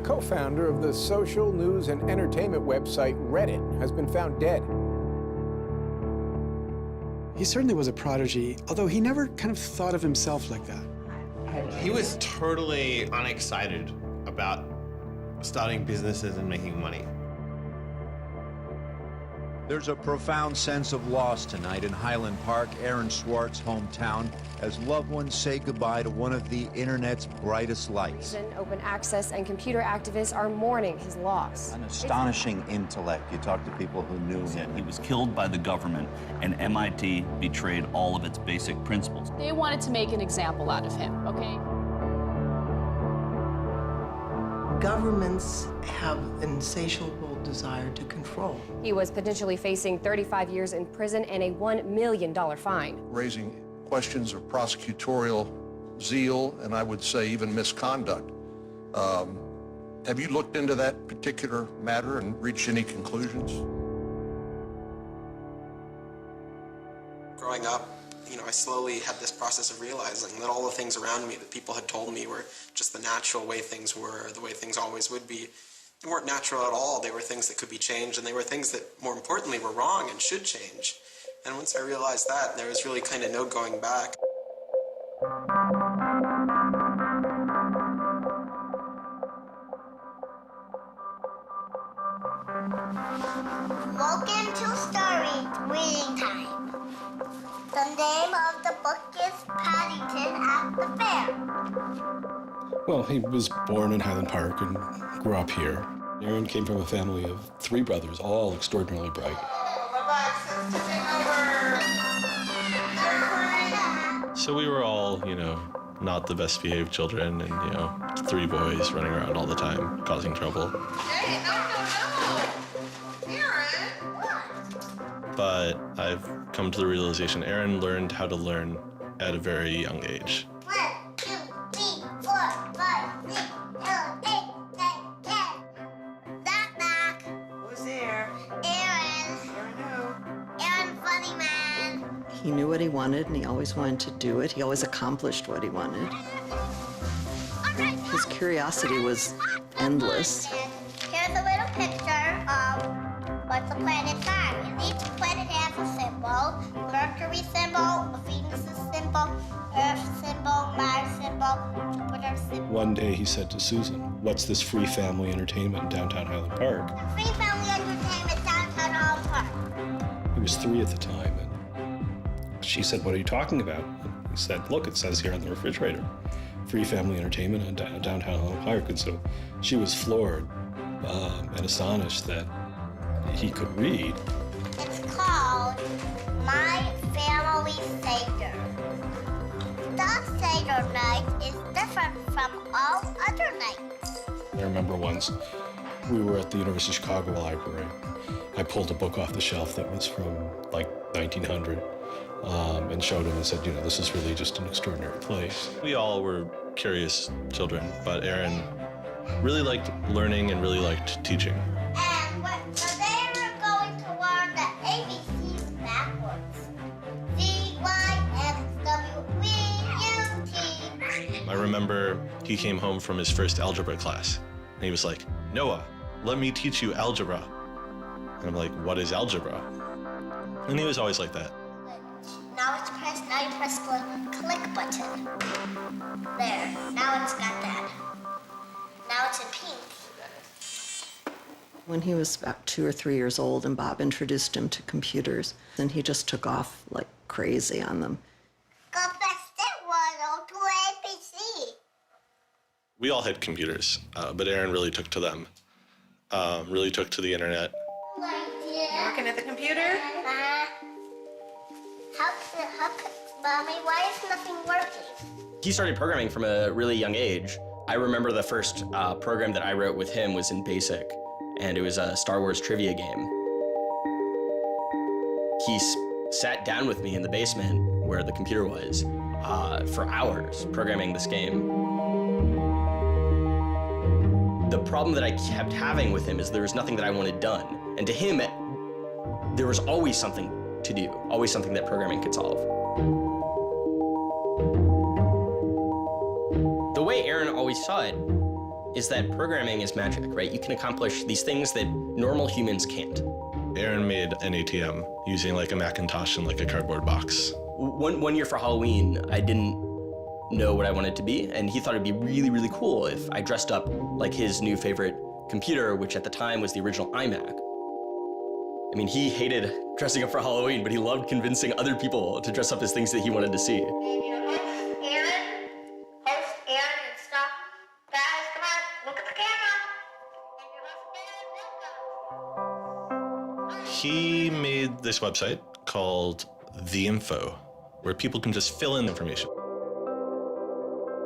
co-founder of the social news and entertainment website Reddit, has been found dead. He certainly was a prodigy, although he never kind of thought of himself like that. He was totally unexcited about starting businesses and making money. There's a profound sense of loss tonight in Highland Park, Aaron Swartz' hometown, as loved ones say goodbye to one of the internet's brightest lights. Open access and computer activists are mourning his loss. An astonishing intellect. You talk to people who knew him. He was killed by the government, and MIT betrayed all of its basic principles. They wanted to make an example out of him, okay? Governments have an insatiable desire to control. He was potentially facing 35 years in prison and a $1 million fine. Raising questions of prosecutorial zeal and I would say even misconduct. Have you looked into that particular matter and reached any conclusions? Growing up, I slowly had this process of realizing that all the things around me that people had told me were just the natural way things were, the way things always would be, they weren't natural at all. They were things that could be changed, and they were things that, more importantly, were wrong and should change. And once I realized that, there was really kind of no going back. Welcome to Story Reading Time. The name of the book is Paddington at the Fair. Well, he was born in Highland Park and grew up here. Aaron came from a family of 3 brothers, all extraordinarily bright. So we were all, not the best behaved children and, 3 boys running around all the time, causing trouble. Hey, no. Aaron, what? But I've come to the realization Aaron learned how to learn at a very young age. 1, 2, 3, 4, 5, 6, 7, 8, 9, 10. Knock, knock. Who's there? Aaron. Aaron who? Aaron, funny man. He knew what he wanted, and he always wanted to do it. He always accomplished what he wanted. His curiosity was endless. Here's a little picture of what's a planet sign. And each planet has a symbol. Mercury symbol, Venus symbol, Earth symbol, Mars symbol, Jupiter symbol. One day he said to Susan, "What's this free family entertainment in downtown Highland Park?" Free family entertainment downtown Highland Park. He was 3 at the time, and she said, "What are you talking about?" And he said, "Look, it says here on the refrigerator, free family entertainment in downtown Highland Park." And so she was floored and astonished that he could read. It's called My Family Seder. The Seder night is different from all other nights. I remember once we were at the University of Chicago Library. I pulled a book off the shelf that was from like 1900 and showed him and said, this is really just an extraordinary place. We all were curious children, but Aaron really liked learning and really liked teaching. And today we're going to learn the ABCs backwards. D, Y, X, W, V, U, T. I remember he came home from his first algebra class, and he was like, "Noah, let me teach you algebra." And I'm like, "What is algebra?" And he was always like that. Now you press the click button. There, now it's got that. Now it's in pink. When he was about 2 or 3 years old, and Bob introduced him to computers, and he just took off like crazy on them. Go fast at 102 ABC. We all had computers, but Aaron really took to them, really took to the internet. Working at the computer? Mommy, why is nothing working? He started programming from a really young age. I remember the first program that I wrote with him was in BASIC, and it was a Star Wars trivia game. He sat down with me in the basement where the computer was for hours programming this game. The problem that I kept having with him is there was nothing that I wanted done. And to him, there was always something to do, always something that programming could solve. The way Aaron always saw it, is that programming is magic, right? You can accomplish these things that normal humans can't. Aaron made an ATM using like a Macintosh and like a cardboard box. One year for Halloween, I didn't know what I wanted to be, and he thought it'd be really, really cool if I dressed up like his new favorite computer, which at the time was the original iMac. I mean, he hated dressing up for Halloween, but he loved convincing other people to dress up as things that he wanted to see. He made this website called The Info, where people can just fill in information.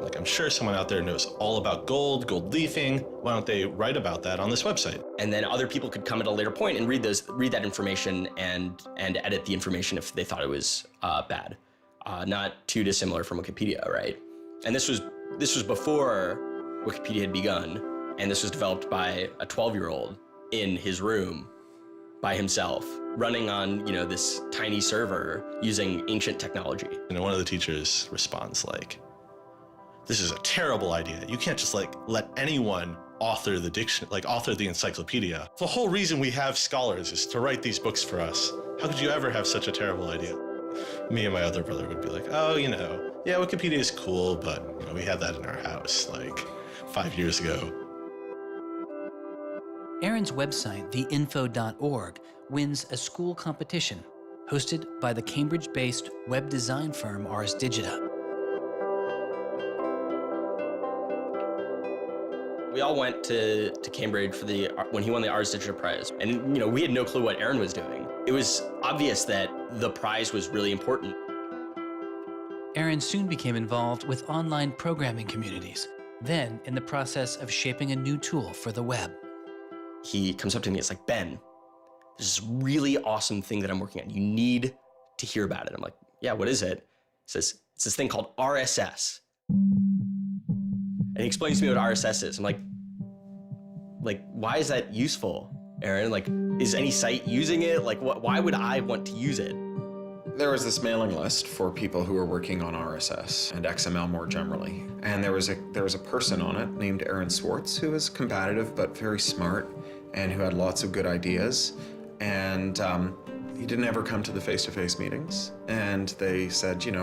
Like, I'm sure someone out there knows all about gold leafing. Why don't they write about that on this website? And then other people could come at a later point and read that information and edit the information if they thought it was bad. Not too dissimilar from Wikipedia, right? And this was before Wikipedia had begun, and this was developed by a 12-year-old in his room by himself, running on, this tiny server using ancient technology. And one of the teachers responds like, "This is a terrible idea. You can't just let anyone author the encyclopedia. The whole reason we have scholars is to write these books for us. How could you ever have such a terrible idea?" Me and my other brother would be like, "Oh, yeah, Wikipedia is cool, but we had that in our house like 5 years ago." Aaron's website, theinfo.org, wins a school competition hosted by the Cambridge-based web design firm Ars Digita. We all went to Cambridge for when he won the Ars Digita Prize. And, we had no clue what Aaron was doing. It was obvious that the prize was really important. Aaron soon became involved with online programming communities, then in the process of shaping a new tool for the web. He comes up to me, it's like, "Ben, there's this really awesome thing that I'm working on. You need to hear about it." I'm like, "Yeah, what is it?" He says, "It's this thing called RSS." And he explains to me what RSS is. I'm like, why is that useful, Aaron? Is any site using it? Why would I want to use it? There was this mailing list for people who were working on RSS and XML more generally. And there was a person on it named Aaron Swartz who was combative but very smart and who had lots of good ideas. And he didn't ever come to the face-to-face meetings. And they said, when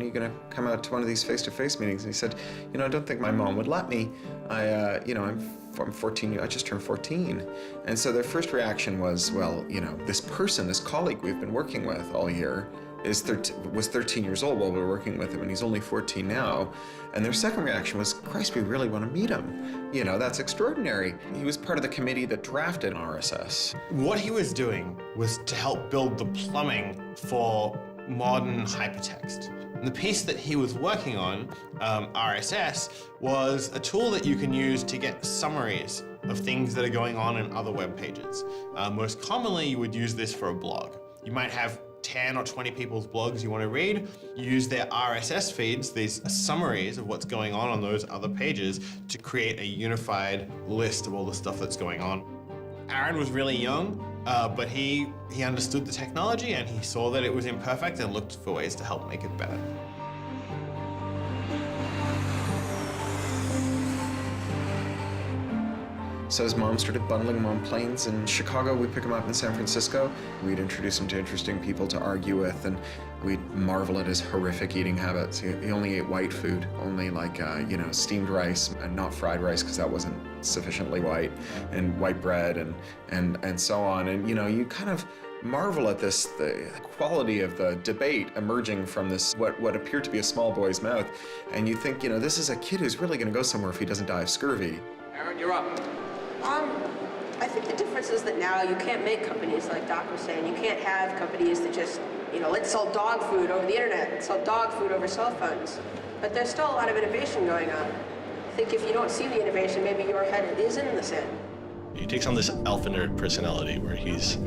are you going to come out to one of these face-to-face meetings? And he said, I don't think my mom would let me. I'm 14, I just turned 14. And so their first reaction was, well, this colleague we've been working with all year was 13 years old while we were working with him, and he's only 14 now. And their second reaction was, Christ, we really want to meet him. That's extraordinary. He was part of the committee that drafted RSS. What he was doing was to help build the plumbing for modern hypertext. And the piece that he was working on, RSS, was a tool that you can use to get summaries of things that are going on in other web pages. Most commonly, you would use this for a blog. You might have 10 or 20 people's blogs you want to read. You use their RSS feeds, these summaries of what's going on those other pages, to create a unified list of all the stuff that's going on. Aaron was really young, but he understood the technology and he saw that it was imperfect and looked for ways to help make it better. So his mom started bundling him on planes in Chicago. We'd pick him up in San Francisco. We'd introduce him to interesting people to argue with, and we'd marvel at his horrific eating habits. He only ate white food, only steamed rice and not fried rice because that wasn't sufficiently white, and white bread and so on. And you kind of marvel at this, the quality of the debate emerging from this, what appeared to be a small boy's mouth. And you think, this is a kid who's really going to go somewhere if he doesn't die of scurvy. Aaron, you're up. I think the difference is that now you can't make companies like Doc was saying. You can't have companies that just, let's sell dog food over the internet, let's sell dog food over cell phones. But there's still a lot of innovation going on. I think if you don't see the innovation, maybe your head is in the sand. He takes on this alpha nerd personality where he's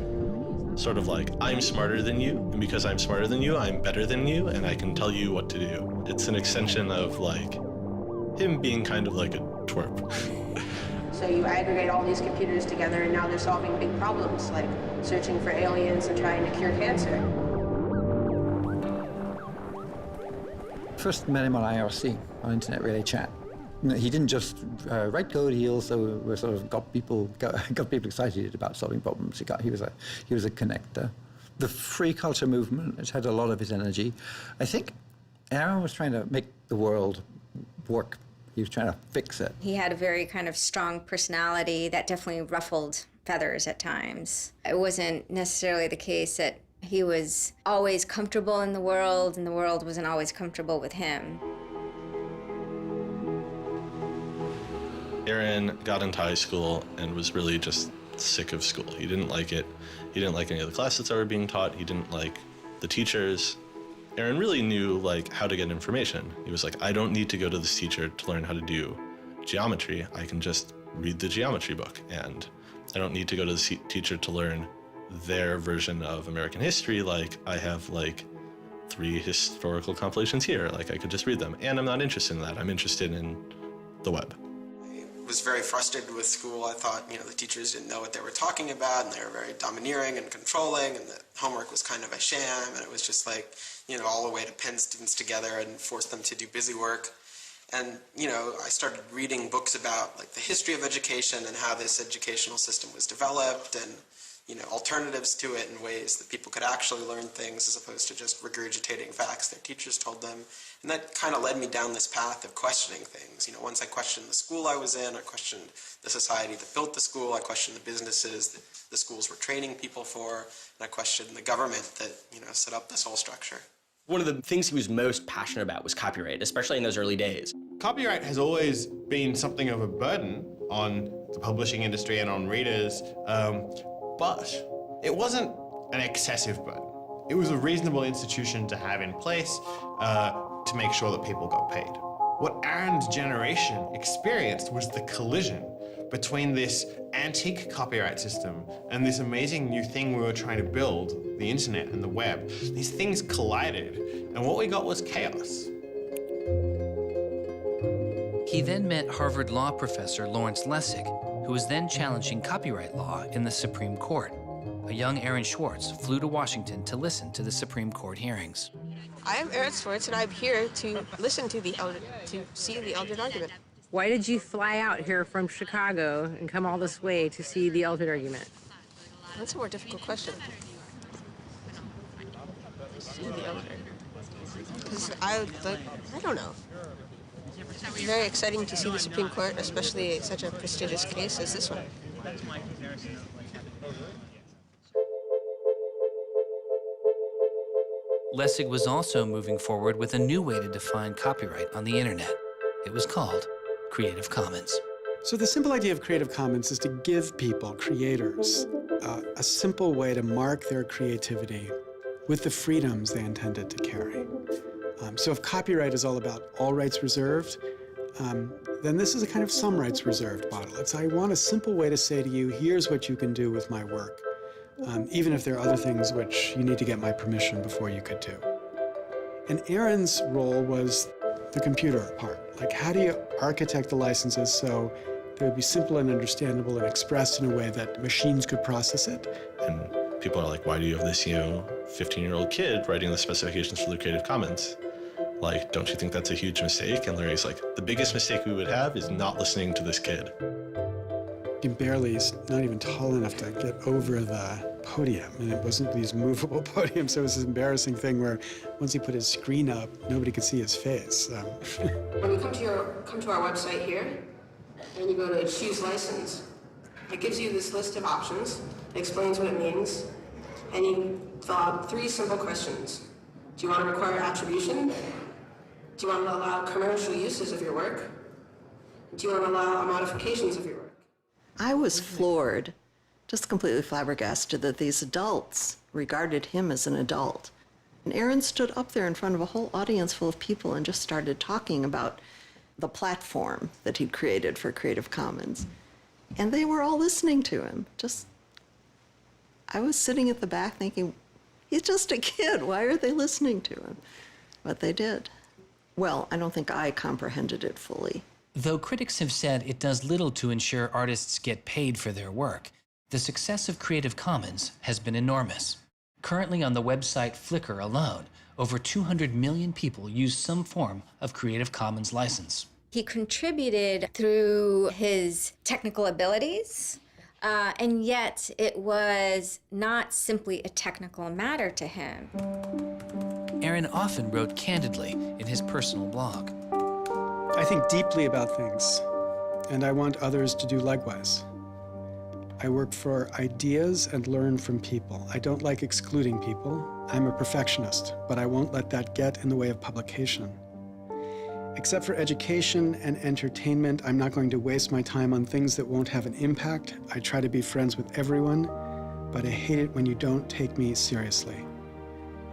sort of like, I'm smarter than you, and because I'm smarter than you, I'm better than you, and I can tell you what to do. It's an extension of him being kind of like a twerp. So you aggregate all these computers together and now they're solving big problems like searching for aliens and trying to cure cancer. First met him on IRC, on Internet Relay Chat. He didn't just write code. He also sort of got people excited about solving problems. He was a connector. The free culture movement has had a lot of his energy. I think Aaron was trying to make the world work. He was trying to fix it. He had a very kind of strong personality that definitely ruffled feathers at times. It wasn't necessarily the case that he was always comfortable in the world, and the world wasn't always comfortable with him. Aaron got into high school and was really just sick of school. He didn't like it. He didn't like any of the classes that were being taught. He didn't like the teachers. Aaron really knew how to get information. He was like, I don't need to go to this teacher to learn how to do geometry. I can just read the geometry book, and I don't need to go to the teacher to learn their version of American history. Like, I have 3 historical compilations here. I could just read them, and I'm not interested in that. I'm interested in the web. I was very frustrated with school. I thought, the teachers didn't know what they were talking about, and they were very domineering and controlling, and the homework was kind of a sham, and it was just all the way to pin students together and force them to do busy work. And, I started reading books about the history of education and how this educational system was developed, and, alternatives to it in ways that people could actually learn things as opposed to just regurgitating facts their teachers told them. And that kind of led me down this path of questioning things. Once I questioned the school I was in, I questioned the society that built the school, I questioned the businesses that the schools were training people for, and I questioned the government that, set up this whole structure. One of the things he was most passionate about was copyright, especially in those early days. Copyright has always been something of a burden on the publishing industry and on readers, but it wasn't an excessive burden. It was a reasonable institution to have in place to make sure that people got paid. What Aaron's generation experienced was the collision between this antique copyright system and this amazing new thing we were trying to build, the internet and the web. These things collided, and what we got was chaos. He then met Harvard law professor Lawrence Lessig, who was then challenging copyright law in the Supreme Court. A young Aaron Swartz flew to Washington to listen to the Supreme Court hearings. I am Aaron Swartz, and I'm here to listen to see the Eldred argument. Why did you fly out here from Chicago and come all this way to see the Eldred argument? That's a more difficult question. See the Eldred. Because I don't know. It's very exciting to see the Supreme Court, especially such a prestigious case as this one. Lessig was also moving forward with a new way to define copyright on the internet. It was called Creative Commons. So the simple idea of Creative Commons is to give people, creators, a simple way to mark their creativity with the freedoms they intended to carry. So if copyright is all about all rights reserved, then this is a kind of some rights reserved model. It's I want a simple way to say to you, here's what you can do with my work, even if there are other things which you need to get my permission before you could do. And Aaron's role was the computer part. How do you architect the licenses so they would be simple and understandable and expressed in a way that machines could process it? And people are like, why do you have this, 15-year-old kid writing the specifications for the Creative Commons? Don't you think that's a huge mistake? And Larry's like, the biggest mistake we would have is not listening to this kid. He's not even tall enough to get over the podium, and it wasn't these movable podiums, so it was this embarrassing thing where once he put his screen up, nobody could see his face. When you come to our website here, and you go to choose license, it gives you this list of options, it explains what it means, and you fill out 3 simple questions. Do you want to require attribution? Do you want to allow commercial uses of your work? Do you want to allow modifications of your work? I was floored, just completely flabbergasted that these adults regarded him as an adult. And Aaron stood up there in front of a whole audience full of people and just started talking about the platform that he'd created for Creative Commons. And they were all listening to him. I was sitting at the back thinking, he's just a kid. Why are they listening to him? But they did. Well, I don't think I comprehended it fully. Though critics have said it does little to ensure artists get paid for their work, the success of Creative Commons has been enormous. Currently on the website Flickr alone, over 200 million people use some form of Creative Commons license. He contributed through his technical abilities, and yet it was not simply a technical matter to him. Aaron often wrote candidly in his personal blog. I think deeply about things, and I want others to do likewise. I work for ideas and learn from people. I don't like excluding people. I'm a perfectionist, but I won't let that get in the way of publication. Except for education and entertainment, I'm not going to waste my time on things that won't have an impact. I try to be friends with everyone, but I hate it when you don't take me seriously.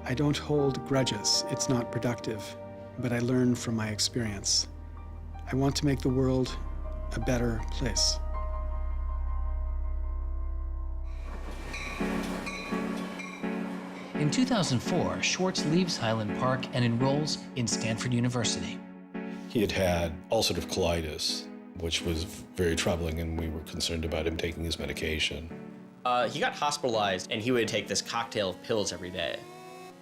I don't hold grudges. It's not productive, but I learn from my experience. I want to make the world a better place. In 2004, Swartz leaves Highland Park and enrolls in Stanford University. He had had ulcerative colitis, which was very troubling, and we were concerned about him taking his medication. He got hospitalized, and he would take this cocktail of pills every day.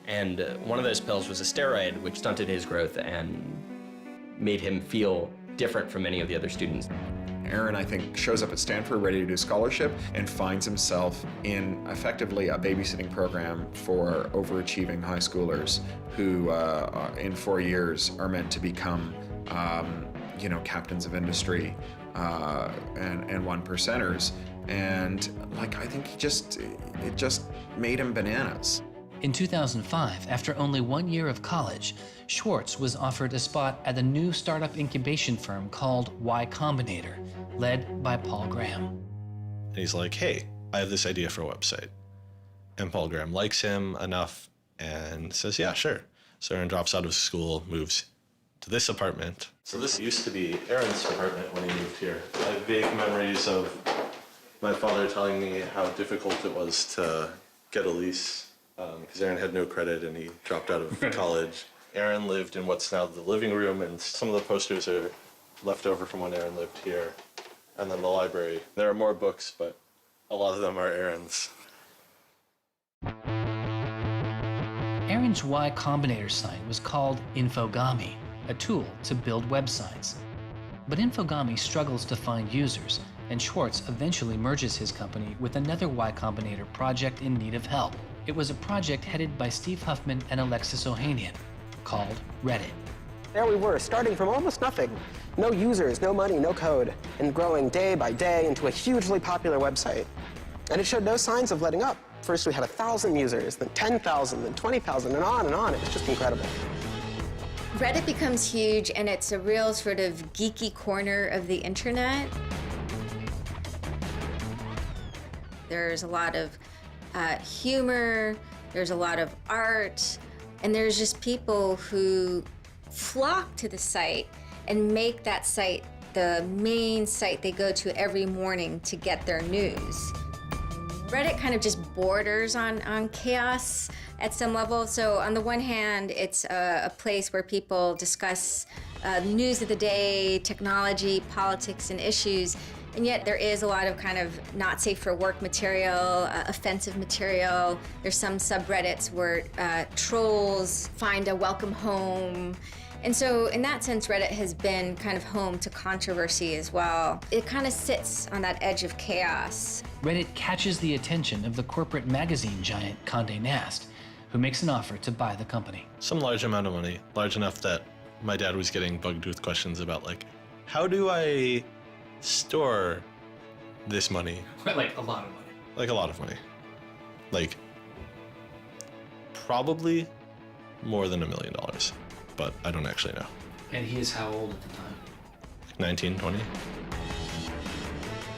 And one of those pills was a steroid, which stunted his growth and made him feel different from many of the other students. Aaron, I think, shows up at Stanford ready to do scholarship and finds himself in effectively a babysitting program for overachieving high schoolers who, in 4 years, are meant to become, captains of industry and one percenters. And I think it just made him bananas. In 2005, after only 1 year of college, Swartz was offered a spot at a new startup incubation firm called Y Combinator, led by Paul Graham. And he's like, hey, I have this idea for a website. And Paul Graham likes him enough and says, yeah, sure. So Aaron drops out of school, moves to this apartment. So this used to be Aaron's apartment when he moved here. I have vague memories of my father telling me how difficult it was to get a lease because Aaron had no credit and he dropped out of college. Aaron lived in what's now the living room, and some of the posters are left over from when Aaron lived here. And then the library. There are more books, but a lot of them are Aaron's. Aaron's Y Combinator site was called Infogami, a tool to build websites. But Infogami struggles to find users, and Swartz eventually merges his company with another Y Combinator project in need of help. It was a project headed by Steve Huffman and Alexis Ohanian, called Reddit. There we were, starting from almost nothing. No users, no money, no code, and growing day by day into a hugely popular website. And it showed no signs of letting up. First we had 1,000 users, then 10,000, then 20,000, and on and on. It was just incredible. Reddit becomes huge, and it's a real sort of geeky corner of the internet. There's a lot of humor, there's a lot of art, and there's just people who flock to the site and make that site the main site they go to every morning to get their news. Reddit kind of just borders on chaos at some level. So on the one hand, it's a place where people discuss news of the day, technology, politics, and issues. And yet there is a lot of kind of not safe for work material, offensive material. There's some subreddits where trolls find a welcome home. And so in that sense, Reddit has been kind of home to controversy as well. It kind of sits on that edge of chaos. Reddit catches the attention of the corporate magazine giant Condé Nast, who makes an offer to buy the company. Some large amount of money, large enough that my dad was getting bugged with questions about how do I store this money? Like a lot of money. Like a lot of money. Probably more than $1 million, but I don't actually know. And he is how old at the time? 19, 20.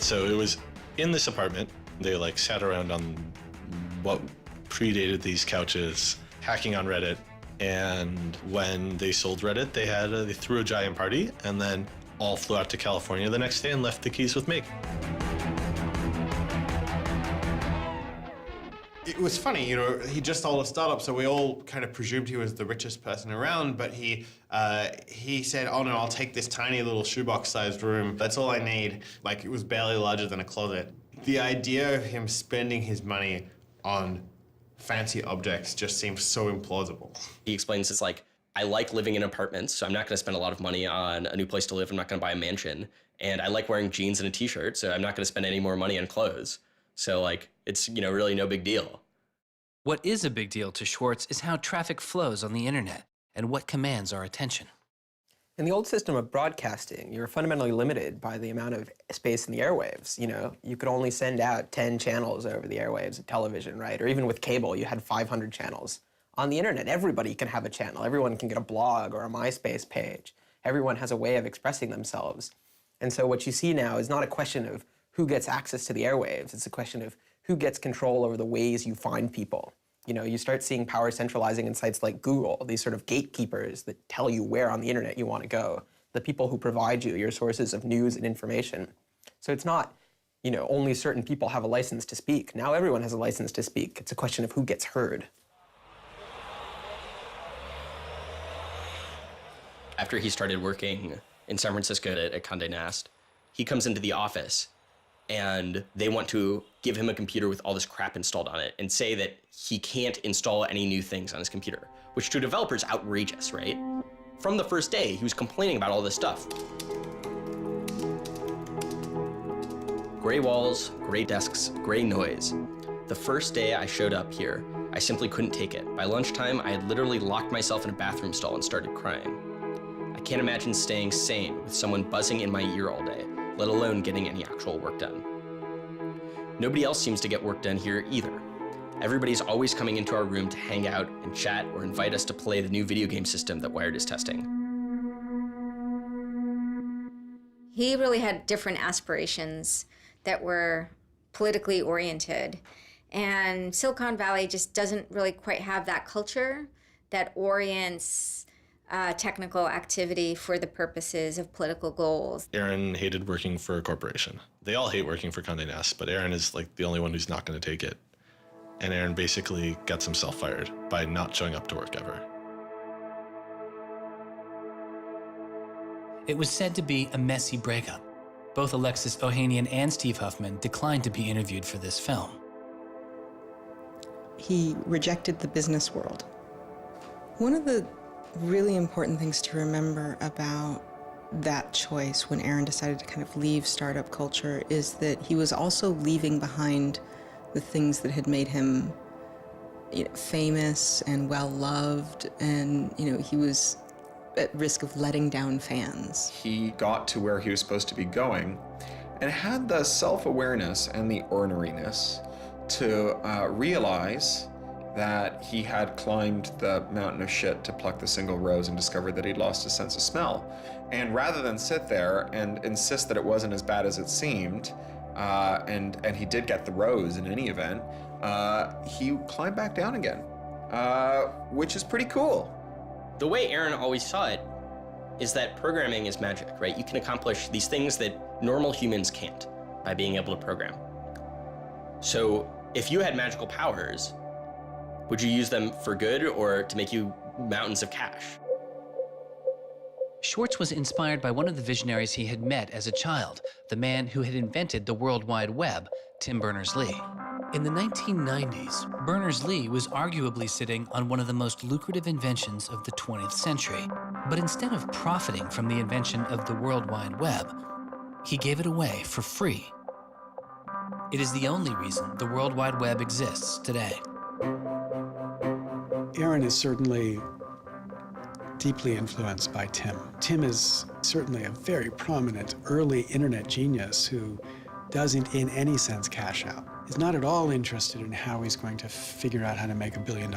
So it was in this apartment. They sat around on what predated these couches, hacking on Reddit. And when they sold Reddit, they threw a giant party and then all flew out to California the next day and left the keys with me. It was funny, he just sold a startup, so we all kind of presumed he was the richest person around, but he said, oh no, I'll take this tiny little shoebox-sized room. That's all I need. It was barely larger than a closet. The idea of him spending his money on fancy objects just seems so implausible. He explains it's I like living in apartments, so I'm not going to spend a lot of money on a new place to live. I'm not going to buy a mansion. And I like wearing jeans and a t-shirt, so I'm not going to spend any more money on clothes. So like, it's, you know, really no big deal. What is a big deal to Swartz is how traffic flows on the internet and what commands our attention. In the old system of broadcasting, you were fundamentally limited by the amount of space in the airwaves. You know, you could only send out 10 channels over the airwaves of television, right? Or even with cable, you had 500 channels. On the internet, everybody can have a channel. Everyone can get a blog or a MySpace page. Everyone has a way of expressing themselves. And so what you see now is not a question of who gets access to the airwaves. It's a question of who gets control over the ways you find people. You know, you start seeing power centralizing in sites like Google, these sort of gatekeepers that tell you where on the internet you want to go, the people who provide you your sources of news and information. So it's not, you know, only certain people have a license to speak. Now everyone has a license to speak. It's a question of who gets heard. After he started working in San Francisco at Condé Nast, he comes into the office and they want to give him a computer with all this crap installed on it and say that he can't install any new things on his computer, which to a developer is outrageous, right? From the first day, he was complaining about all this stuff. Gray walls, gray desks, gray noise. The first day I showed up here, I simply couldn't take it. By lunchtime, I had literally locked myself in a bathroom stall and started crying. I can't imagine staying sane with someone buzzing in my ear all day, let alone getting any actual work done. Nobody else seems to get work done here either. Everybody's always coming into our room to hang out and chat or invite us to play the new video game system that Wired is testing. He really had different aspirations that were politically oriented. And Silicon Valley just doesn't really quite have that culture that orients technical activity for the purposes of political goals. Aaron hated working for a corporation. They all hate working for Condé Nast, but Aaron is like the only one who's not going to take it. And Aaron basically gets himself fired by not showing up to work ever. It was said to be a messy breakup. Both Alexis Ohanian and Steve Huffman declined to be interviewed for this film. He rejected the business world. One of the really important things to remember about that choice when Aaron decided to kind of leave startup culture is that he was also leaving behind the things that had made him, you know, famous and well-loved, and, you know, he was at risk of letting down fans. He got to where he was supposed to be going and had the self-awareness and the orneriness to realize that he had climbed the mountain of shit to pluck the single rose and discovered that he'd lost his sense of smell. And rather than sit there and insist that it wasn't as bad as it seemed, and he did get the rose in any event, he climbed back down again, which is pretty cool. The way Aaron always saw it is that programming is magic, right? You can accomplish these things that normal humans can't by being able to program. So if you had magical powers, would you use them for good or to make you mountains of cash? Swartz was inspired by one of the visionaries he had met as a child, the man who had invented the World Wide Web, Tim Berners-Lee. In the 1990s, Berners-Lee was arguably sitting on one of the most lucrative inventions of the 20th century. But instead of profiting from the invention of the World Wide Web, he gave it away for free. It is the only reason the World Wide Web exists today. Aaron is certainly deeply influenced by Tim. Tim is certainly a very prominent early internet genius who doesn't in any sense cash out. He's not at all interested in how he's going to figure out how to make $1 billion.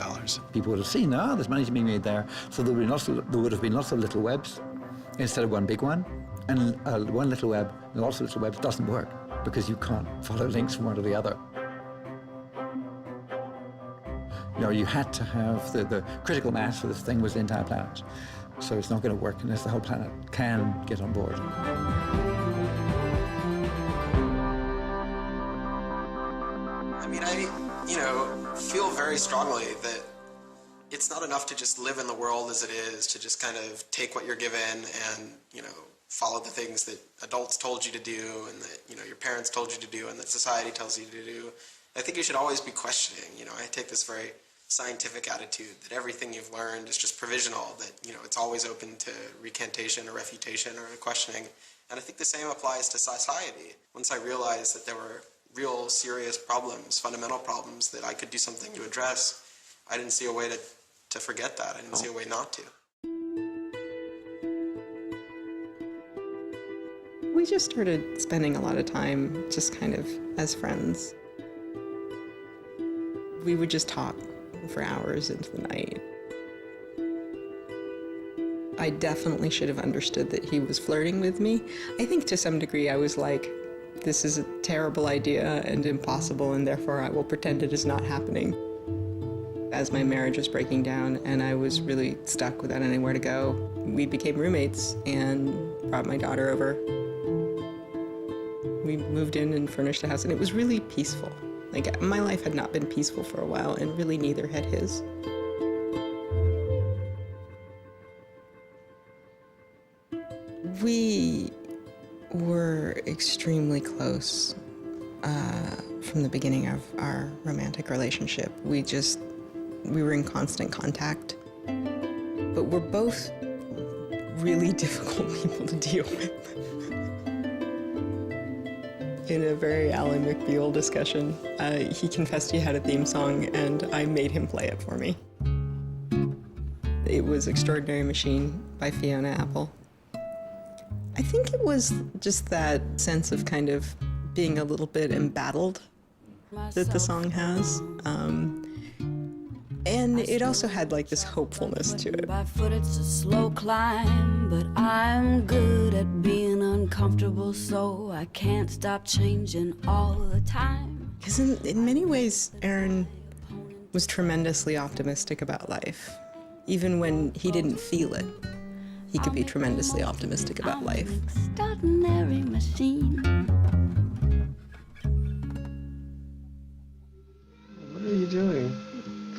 People would have seen, there's money to be made there. So there would have been lots of little webs instead of one big one. And one little web, and lots of little webs doesn't work because you can't follow links from one to the other. You know, you had to have the critical mass for this thing was the entire planet. So it's not going to work unless the whole planet can get on board. I mean, I feel very strongly that it's not enough to just live in the world as it is, to just kind of take what you're given and, follow the things that adults told you to do and that, your parents told you to do and that society tells you to do. I think you should always be questioning. I take this very scientific attitude that everything you've learned is just provisional, that, you know, it's always open to recantation or refutation or questioning. And I think the same applies to society. Once I realized that there were real serious problems, fundamental problems that I could do something to address, I didn't see a way to forget that. I didn't see a way not to. We just started spending a lot of time just kind of as friends. We would just talk for hours into the night. I definitely should have understood that he was flirting with me. I think to some degree I was like, this is a terrible idea and impossible, and therefore I will pretend it is not happening. As my marriage was breaking down and I was really stuck without anywhere to go, we became roommates and brought my daughter over. We moved in and furnished the house, and it was really peaceful. Like, my life had not been peaceful for a while, and really neither had his. We were extremely close from the beginning of our romantic relationship. We were in constant contact, but we're both really difficult people to deal with. In a very Ally McBeal discussion, he confessed he had a theme song, and I made him play it for me. It was Extraordinary Machine by Fiona Apple. I think it was just that sense of kind of being a little bit embattled that the song has. And it also had like this hopefulness to it. By foot it's a slow climb, but I'm good at being uncomfortable, so I can't stop changing all the time. Because in many ways, Aaron was tremendously optimistic about life. Even when he didn't feel it, he could be tremendously optimistic about life. Extraordinary machine. What are you doing?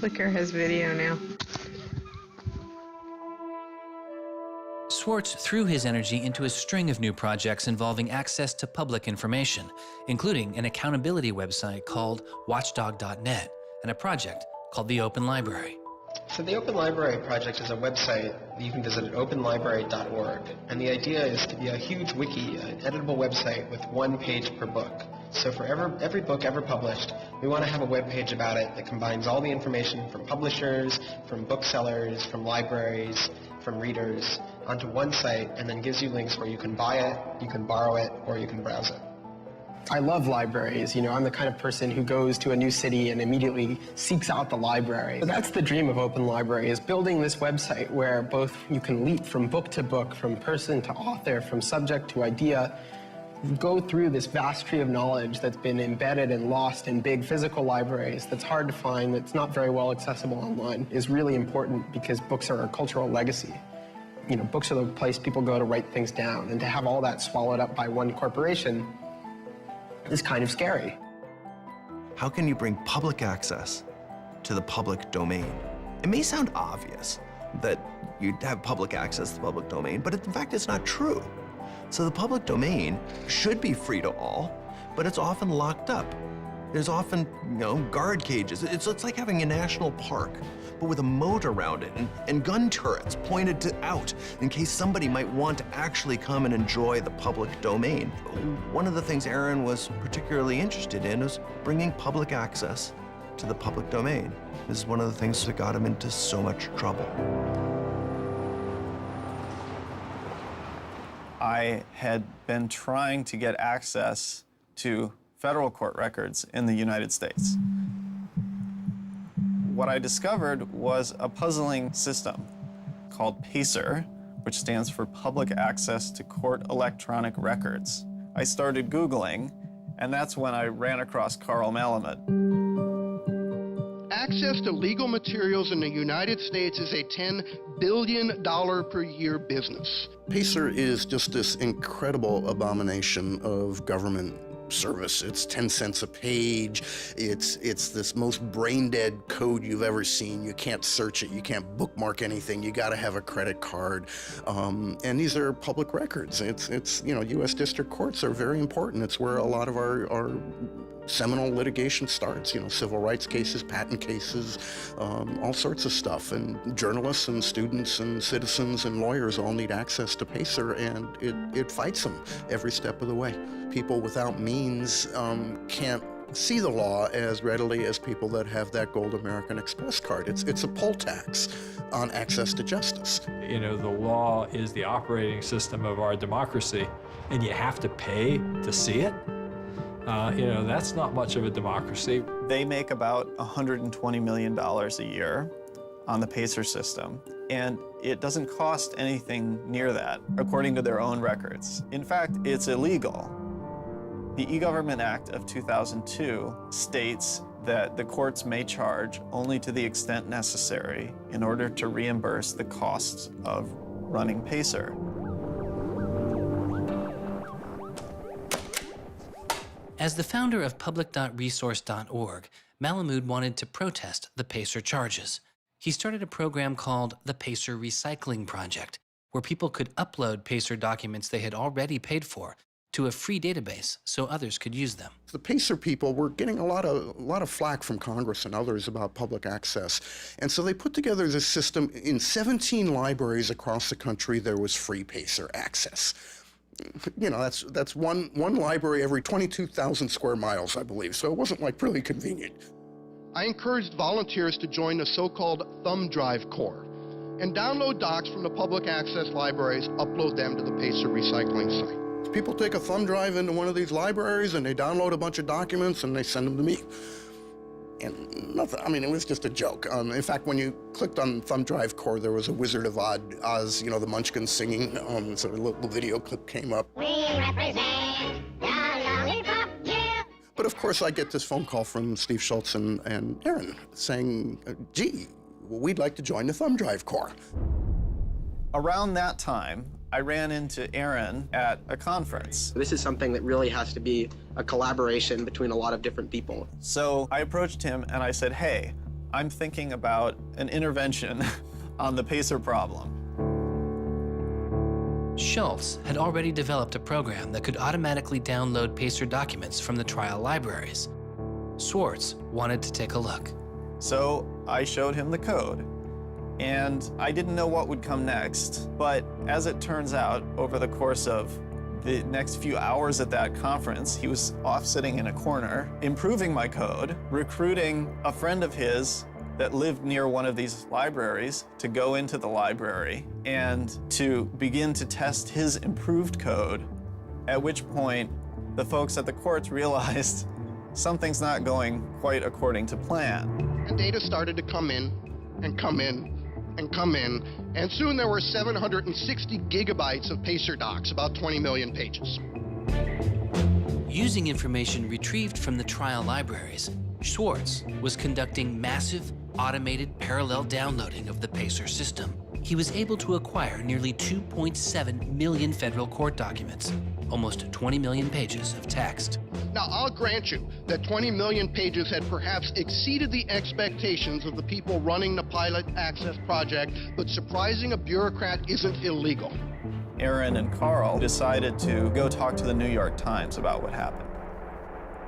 Flickr has video now. Swartz threw his energy into a string of new projects involving access to public information, including an accountability website called watchdog.net and a project called the Open Library. So the Open Library Project is a website that you can visit at openlibrary.org. And the idea is to be a huge wiki, an editable website with one page per book. So for every book ever published, we want to have a web page about it that combines all the information from publishers, from booksellers, from libraries, from readers onto one site, and then gives you links where you can buy it, you can borrow it, or you can browse it. I love libraries. You know, I'm the kind of person who goes to a new city and immediately seeks out the library. So that's the dream of Open Library, is building this website where both you can leap from book to book, from person to author, from subject to idea, go through this vast tree of knowledge that's been embedded and lost in big physical libraries that's hard to find, that's not very well accessible online, is really important because books are a cultural legacy. You know, books are the place people go to write things down, and to have all that swallowed up by one corporation is kind of scary. How can you bring public access to the public domain? It may sound obvious that you'd have public access to the public domain, but in fact, it's not true. So the public domain should be free to all, but it's often locked up. There's often, guard cages. It's like having a national park, but with a moat around it and gun turrets pointed out in case somebody might want to actually come and enjoy the public domain. One of the things Aaron was particularly interested in was bringing public access to the public domain. This is one of the things that got him into so much trouble. I had been trying to get access to federal court records in the United States. What I discovered was a puzzling system called PACER, which stands for Public Access to Court Electronic Records. I started Googling, and that's when I ran across Carl Malamud. Access to legal materials in the United States is a $10 billion per year business. PACER is just this incredible abomination of government service. It's 10 cents a page. It's this most brain-dead code you've ever seen. You can't search it. You can't bookmark anything. You got to have a credit card. And these are public records. It's U.S. district courts are very important. It's where a lot of our seminal litigation starts, civil rights cases, patent cases, all sorts of stuff. And journalists and students and citizens and lawyers all need access to PACER, and it fights them every step of the way. People without means can't see the law as readily as people that have that Gold American Express card. It's a poll tax on access to justice. The law is the operating system of our democracy, and you have to pay to see it. That's not much of a democracy. They make about $120 million a year on the PACER system, and it doesn't cost anything near that, according to their own records. In fact, it's illegal. The E-Government Act of 2002 states that the courts may charge only to the extent necessary in order to reimburse the costs of running PACER. As the founder of public.resource.org, Malamud wanted to protest the PACER charges. He started a program called the PACER Recycling Project, where people could upload PACER documents they had already paid for to a free database so others could use them. The PACER people were getting a lot of flack from Congress and others about public access. And so they put together this system. In 17 libraries across the country, there was free PACER access. That's one library every 22,000 square miles, I believe. So it wasn't like really convenient. I encouraged volunteers to join the so-called Thumb Drive Corps and download docs from the public access libraries, upload them to the PACER recycling site. People take a thumb drive into one of these libraries and they download a bunch of documents and they send them to me. And nothing, it was just a joke. In fact, when you clicked on Thumb Drive Core, there was a Wizard of Oz, the Munchkins singing, so a little video clip came up. We represent the Lollipop Guild. But of course, I get this phone call from Steve Schultz and Aaron saying, gee, we'd like to join the Thumb Drive Corps. Around that time, I ran into Aaron at a conference. This is something that really has to be a collaboration between a lot of different people. So I approached him and I said, hey, I'm thinking about an intervention on the PACER problem. Schultz had already developed a program that could automatically download PACER documents from the trial libraries. Swartz wanted to take a look. So I showed him the code. And I didn't know what would come next, but as it turns out, over the course of the next few hours at that conference, he was off sitting in a corner, improving my code, recruiting a friend of his that lived near one of these libraries to go into the library and to begin to test his improved code, at which point the folks at the courts realized something's not going quite according to plan. And data started to come in and come in and come in, and soon there were 760 gigabytes of PACER docs, about 20 million pages. Using information retrieved from the trial libraries, Swartz was conducting massive, automated parallel downloading of the PACER system. He was able to acquire nearly 2.7 million federal court documents, almost 20 million pages of text. Now, I'll grant you that 20 million pages had perhaps exceeded the expectations of the people running the Pilot Access Project, but surprising a bureaucrat isn't illegal. Aaron and Carl decided to go talk to the New York Times about what happened.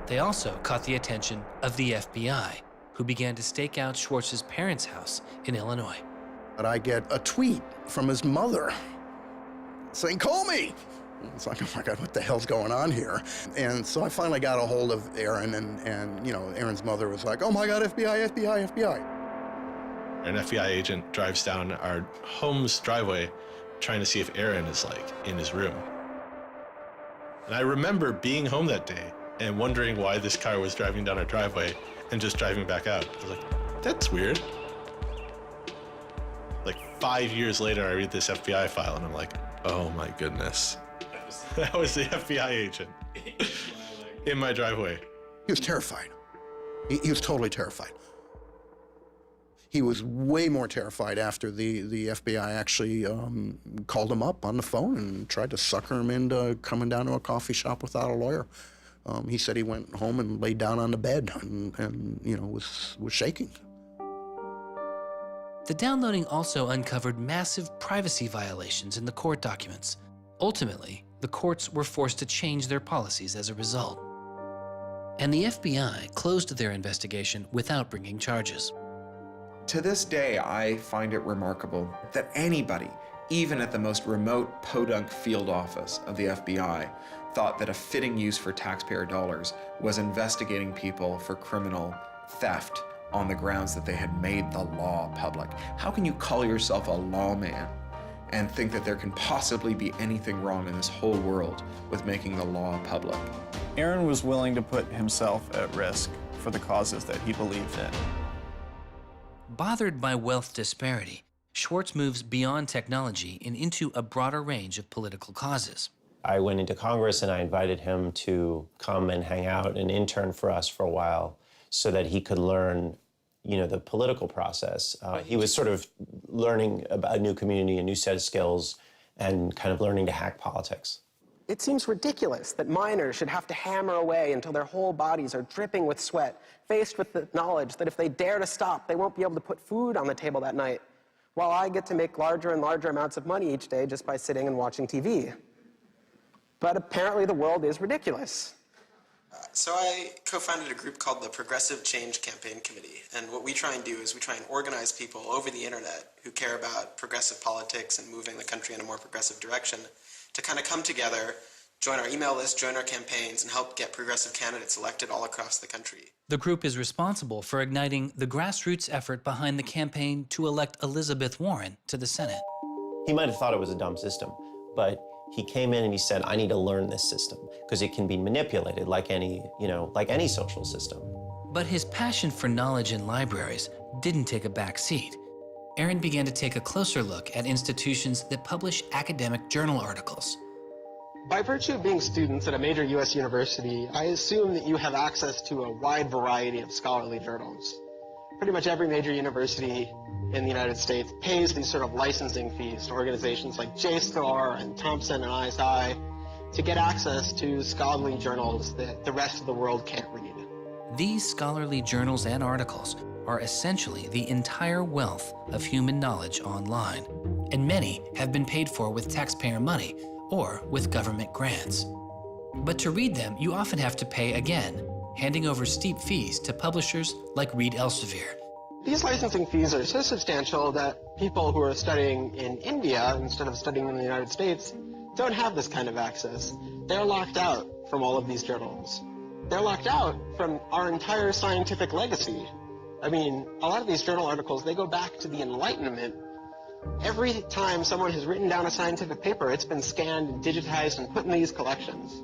They also caught the attention of the FBI, who began to stake out Schwartz's parents' house in Illinois. But I get a tweet from his mother saying, call me. It's like, oh my God, what the hell's going on here? And so I finally got a hold of Aaron, and Aaron's mother was like, oh my God, FBI, FBI, FBI. An FBI agent drives down our home's driveway trying to see if Aaron is in his room. And I remember being home that day and wondering why this car was driving down our driveway and just driving back out. I was like, that's weird. 5 years later, I read this FBI file and I'm like, oh my goodness. That was the FBI agent in my driveway. He was terrified. He was totally terrified. He was way more terrified after the FBI actually called him up on the phone and tried to sucker him into coming down to a coffee shop without a lawyer. He said he went home and laid down on the bed and was shaking. The downloading also uncovered massive privacy violations in the court documents. Ultimately, the courts were forced to change their policies as a result. And the FBI closed their investigation without bringing charges. To this day, I find it remarkable that anybody, even at the most remote podunk field office of the FBI, thought that a fitting use for taxpayer dollars was investigating people for criminal theft on the grounds that they had made the law public. How can you call yourself a lawman and think that there can possibly be anything wrong in this whole world with making the law public? Aaron was willing to put himself at risk for the causes that he believed in. Bothered by wealth disparity, Swartz moves beyond technology and into a broader range of political causes. I went into Congress and I invited him to come and hang out and intern for us for a while so that he could learn, the political process. He was sort of learning about a new community, a new set of skills, and kind of learning to hack politics. It seems ridiculous that miners should have to hammer away until their whole bodies are dripping with sweat, faced with the knowledge that if they dare to stop, they won't be able to put food on the table that night, while I get to make larger and larger amounts of money each day just by sitting and watching TV. But apparently the world is ridiculous. So I co-founded a group called the Progressive Change Campaign Committee, and what we try and do is we try and organize people over the internet who care about progressive politics and moving the country in a more progressive direction to kind of come together, join our email list, join our campaigns, and help get progressive candidates elected all across the country. The group is responsible for igniting the grassroots effort behind the campaign to elect Elizabeth Warren to the Senate. He might have thought it was a dumb system, but he came in and he said, I need to learn this system because it can be manipulated like any social system. But his passion for knowledge in libraries didn't take a back seat. Aaron began to take a closer look at institutions that publish academic journal articles. By virtue of being students at a major U.S. university, I assume that you have access to a wide variety of scholarly journals. Pretty much every major university in the United States pays these sort of licensing fees to organizations like JSTOR and Thomson and ISI to get access to scholarly journals that the rest of the world can't read. These scholarly journals and articles are essentially the entire wealth of human knowledge online, and many have been paid for with taxpayer money or with government grants. But to read them, you often have to pay again, handing over steep fees to publishers like Reed Elsevier. These licensing fees are so substantial that people who are studying in India instead of studying in the United States don't have this kind of access. They're locked out from all of these journals. They're locked out from our entire scientific legacy. I mean, a lot of these journal articles, they go back to the Enlightenment. Every time someone has written down a scientific paper, it's been scanned and digitized and put in these collections.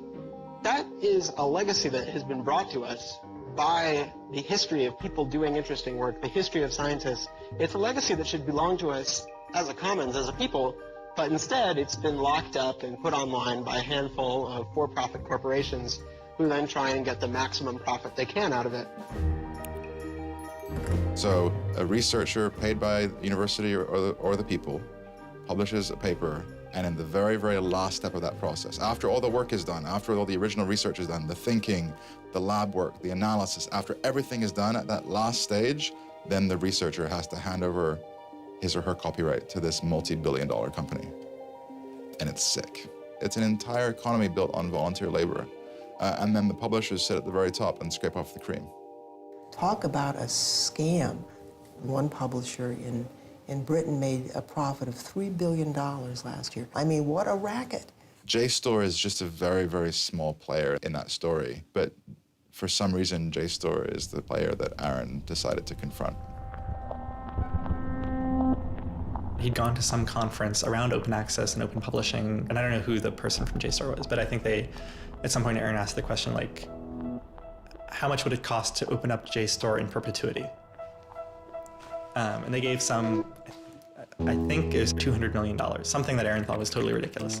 That is a legacy that has been brought to us by the history of people doing interesting work, the history of scientists. It's a legacy that should belong to us as a commons, as a people, but instead it's been locked up and put online by a handful of for-profit corporations who then try and get the maximum profit they can out of it. So a researcher paid by the university or the people publishes a paper, and in the very, very last step of that process, after all the work is done, after all the original research is done, the thinking, the lab work, the analysis, after everything is done at that last stage, then the researcher has to hand over his or her copyright to this multi-billion-dollar company. And it's sick. It's an entire economy built on volunteer labor. And then the publishers sit at the very top and scrape off the cream. Talk about a scam. One publisher in Britain made a profit of $3 billion last year. I mean, what a racket. JSTOR is just a very, very small player in that story, but for some reason, JSTOR is the player that Aaron decided to confront. He'd gone to some conference around open access and open publishing, and I don't know who the person from JSTOR was, but I think at some point Aaron asked the question, like, how much would it cost to open up JSTOR in perpetuity? And they gave some, I think it was $200 million, something that Aaron thought was totally ridiculous.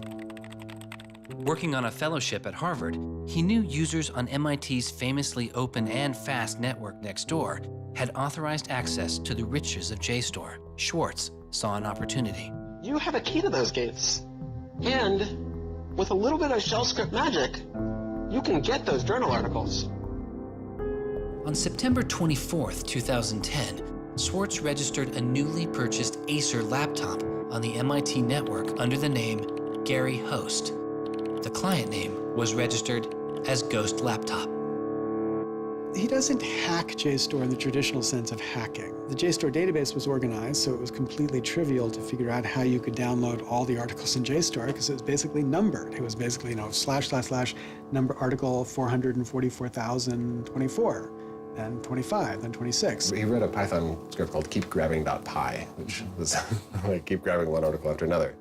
Working on a fellowship at Harvard, he knew users on MIT's famously open and fast network Nextdoor had authorized access to the riches of JSTOR. Swartz saw an opportunity. You have a key to those gates. And with a little bit of shell script magic, you can get those journal articles. On September 24th, 2010, Swartz registered a newly purchased Acer laptop on the MIT network under the name Gary Host. The client name was registered as Ghost Laptop. He doesn't hack JSTOR in the traditional sense of hacking. The JSTOR database was organized, so it was completely trivial to figure out how you could download all the articles in JSTOR because it was basically numbered. It was basically, / number article 444,024, then 25, then 26. He wrote a Python script called keepgrabbing.py, which was like keep grabbing one article after another.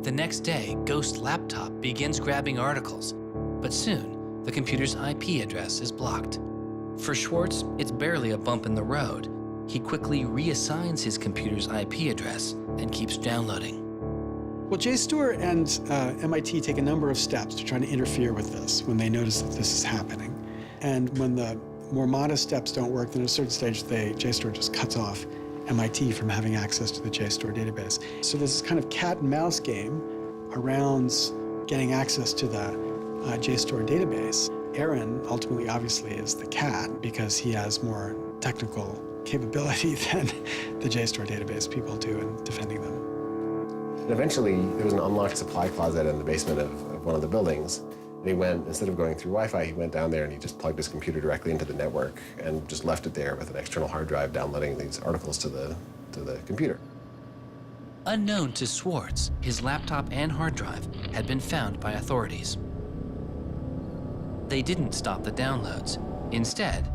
The next day, Ghost Laptop begins grabbing articles, but soon the computer's IP address is blocked. For Swartz, it's barely a bump in the road. He quickly reassigns his computer's IP address and keeps downloading. Well, JSTOR and MIT take a number of steps to try to interfere with this when they notice that this is happening. And when the more modest steps don't work, then at a certain stage, JSTOR just cuts off MIT from having access to the JSTOR database. So there's this kind of cat and mouse game around getting access to the JSTOR database. Aaron ultimately, obviously, is the cat because he has more technical capability than the JSTOR database people do in defending them. And eventually, there was an unlocked supply closet in the basement of one of the buildings. And he went, instead of going through Wi-Fi, he went down there and he just plugged his computer directly into the network and just left it there with an external hard drive downloading these articles to the computer. Unknown to Swartz, his laptop and hard drive had been found by authorities. They didn't stop the downloads. Instead,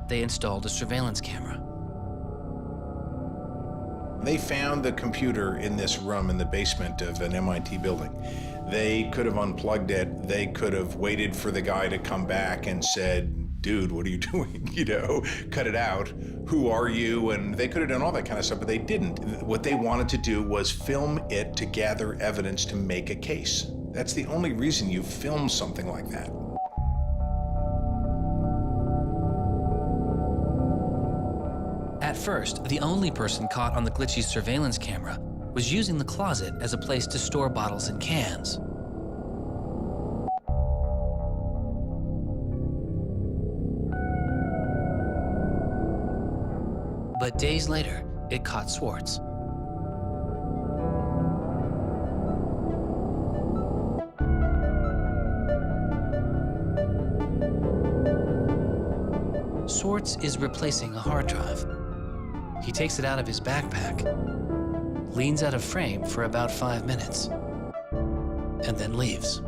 they installed a surveillance camera. They found the computer in this room in the basement of an MIT building. They could have unplugged it. They could have waited for the guy to come back and said, dude, what are you doing? Cut it out. Who are you? And they could have done all that kind of stuff, but they didn't. What they wanted to do was film it to gather evidence to make a case. That's the only reason you film something like that. At first, the only person caught on the glitchy surveillance camera was using the closet as a place to store bottles and cans. But days later, it caught Swartz. Swartz is replacing a hard drive. He takes it out of his backpack, leans out of frame for about 5 minutes, and then leaves.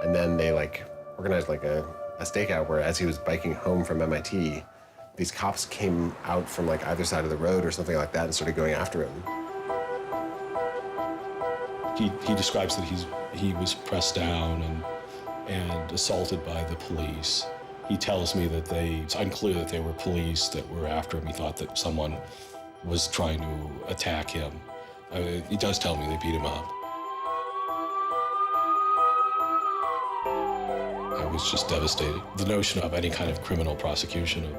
And then they organized a stakeout where as he was biking home from MIT, these cops came out from either side of the road or something like that and started going after him. He describes that he was pressed down and assaulted by the police. He tells me that it's unclear that they were police that were after him. He thought that someone was trying to attack him. He does tell me they beat him up. I was just devastated. The notion of any kind of criminal prosecution of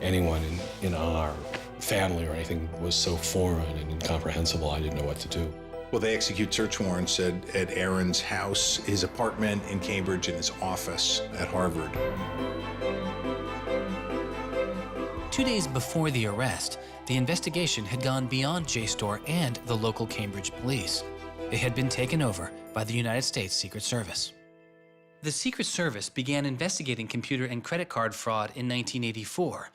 anyone in our family or anything was so foreign and incomprehensible, I didn't know what to do. Well, they execute search warrants at Aaron's house, his apartment in Cambridge, and his office at Harvard. 2 days before the arrest, the investigation had gone beyond JSTOR and the local Cambridge police. It had been taken over by the United States Secret Service. The Secret Service began investigating computer and credit card fraud in 1984,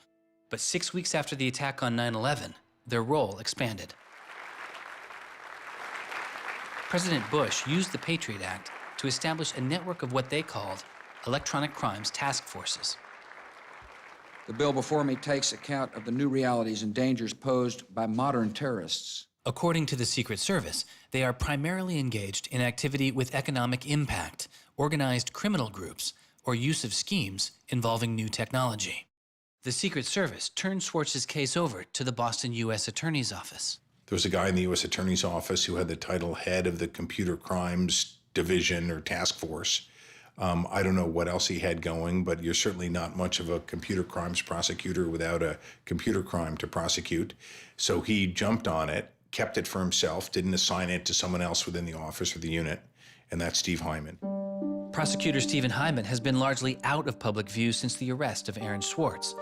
but 6 weeks after the attack on 9/11, their role expanded. President Bush used the Patriot Act to establish a network of what they called electronic crimes task forces. The bill before me takes account of the new realities and dangers posed by modern terrorists. According to the Secret Service, they are primarily engaged in activity with economic impact, organized criminal groups, or use of schemes involving new technology. The Secret Service turned Swartz's case over to the Boston U.S. Attorney's Office. There was a guy in the U.S. Attorney's Office who had the title head of the Computer Crimes Division or Task Force. I don't know what else he had going, but you're certainly not much of a computer crimes prosecutor without a computer crime to prosecute. So he jumped on it, kept it for himself, didn't assign it to someone else within the office or the unit, and that's Steve Hyman. Prosecutor Stephen Hyman has been largely out of public view since the arrest of Aaron Swartz,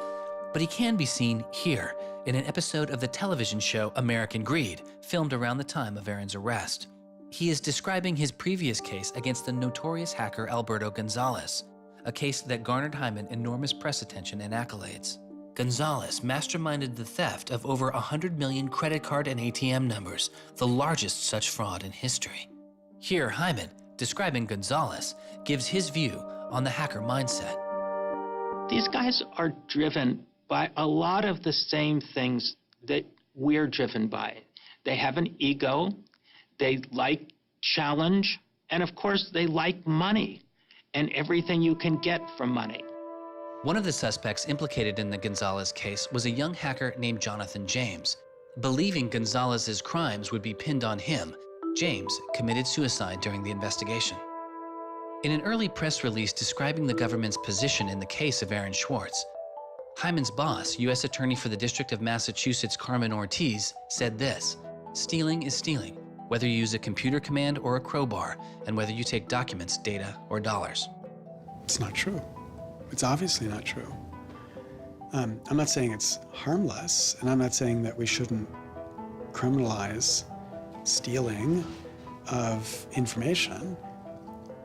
but he can be seen here in an episode of the television show American Greed, filmed around the time of Aaron's arrest. He is describing his previous case against the notorious hacker Alberto Gonzalez, a case that garnered Hyman enormous press attention and accolades. Gonzalez masterminded the theft of over 100 million credit card and ATM numbers, the largest such fraud in history. Here, Hyman, describing Gonzalez, gives his view on the hacker mindset. These guys are driven by a lot of the same things that we're driven by. They have an ego, they like challenge, and of course they like money and everything you can get from money. One of the suspects implicated in the Gonzalez case was a young hacker named Jonathan James. Believing Gonzalez's crimes would be pinned on him, James committed suicide during the investigation. In an early press release describing the government's position in the case of Aaron Swartz, Hyman's boss, U.S. Attorney for the District of Massachusetts Carmen Ortiz, said this: "Stealing is stealing, whether you use a computer command or a crowbar, and whether you take documents, data, or dollars." It's not true. It's obviously not true. I'm not saying it's harmless, and I'm not saying that we shouldn't criminalize stealing of information,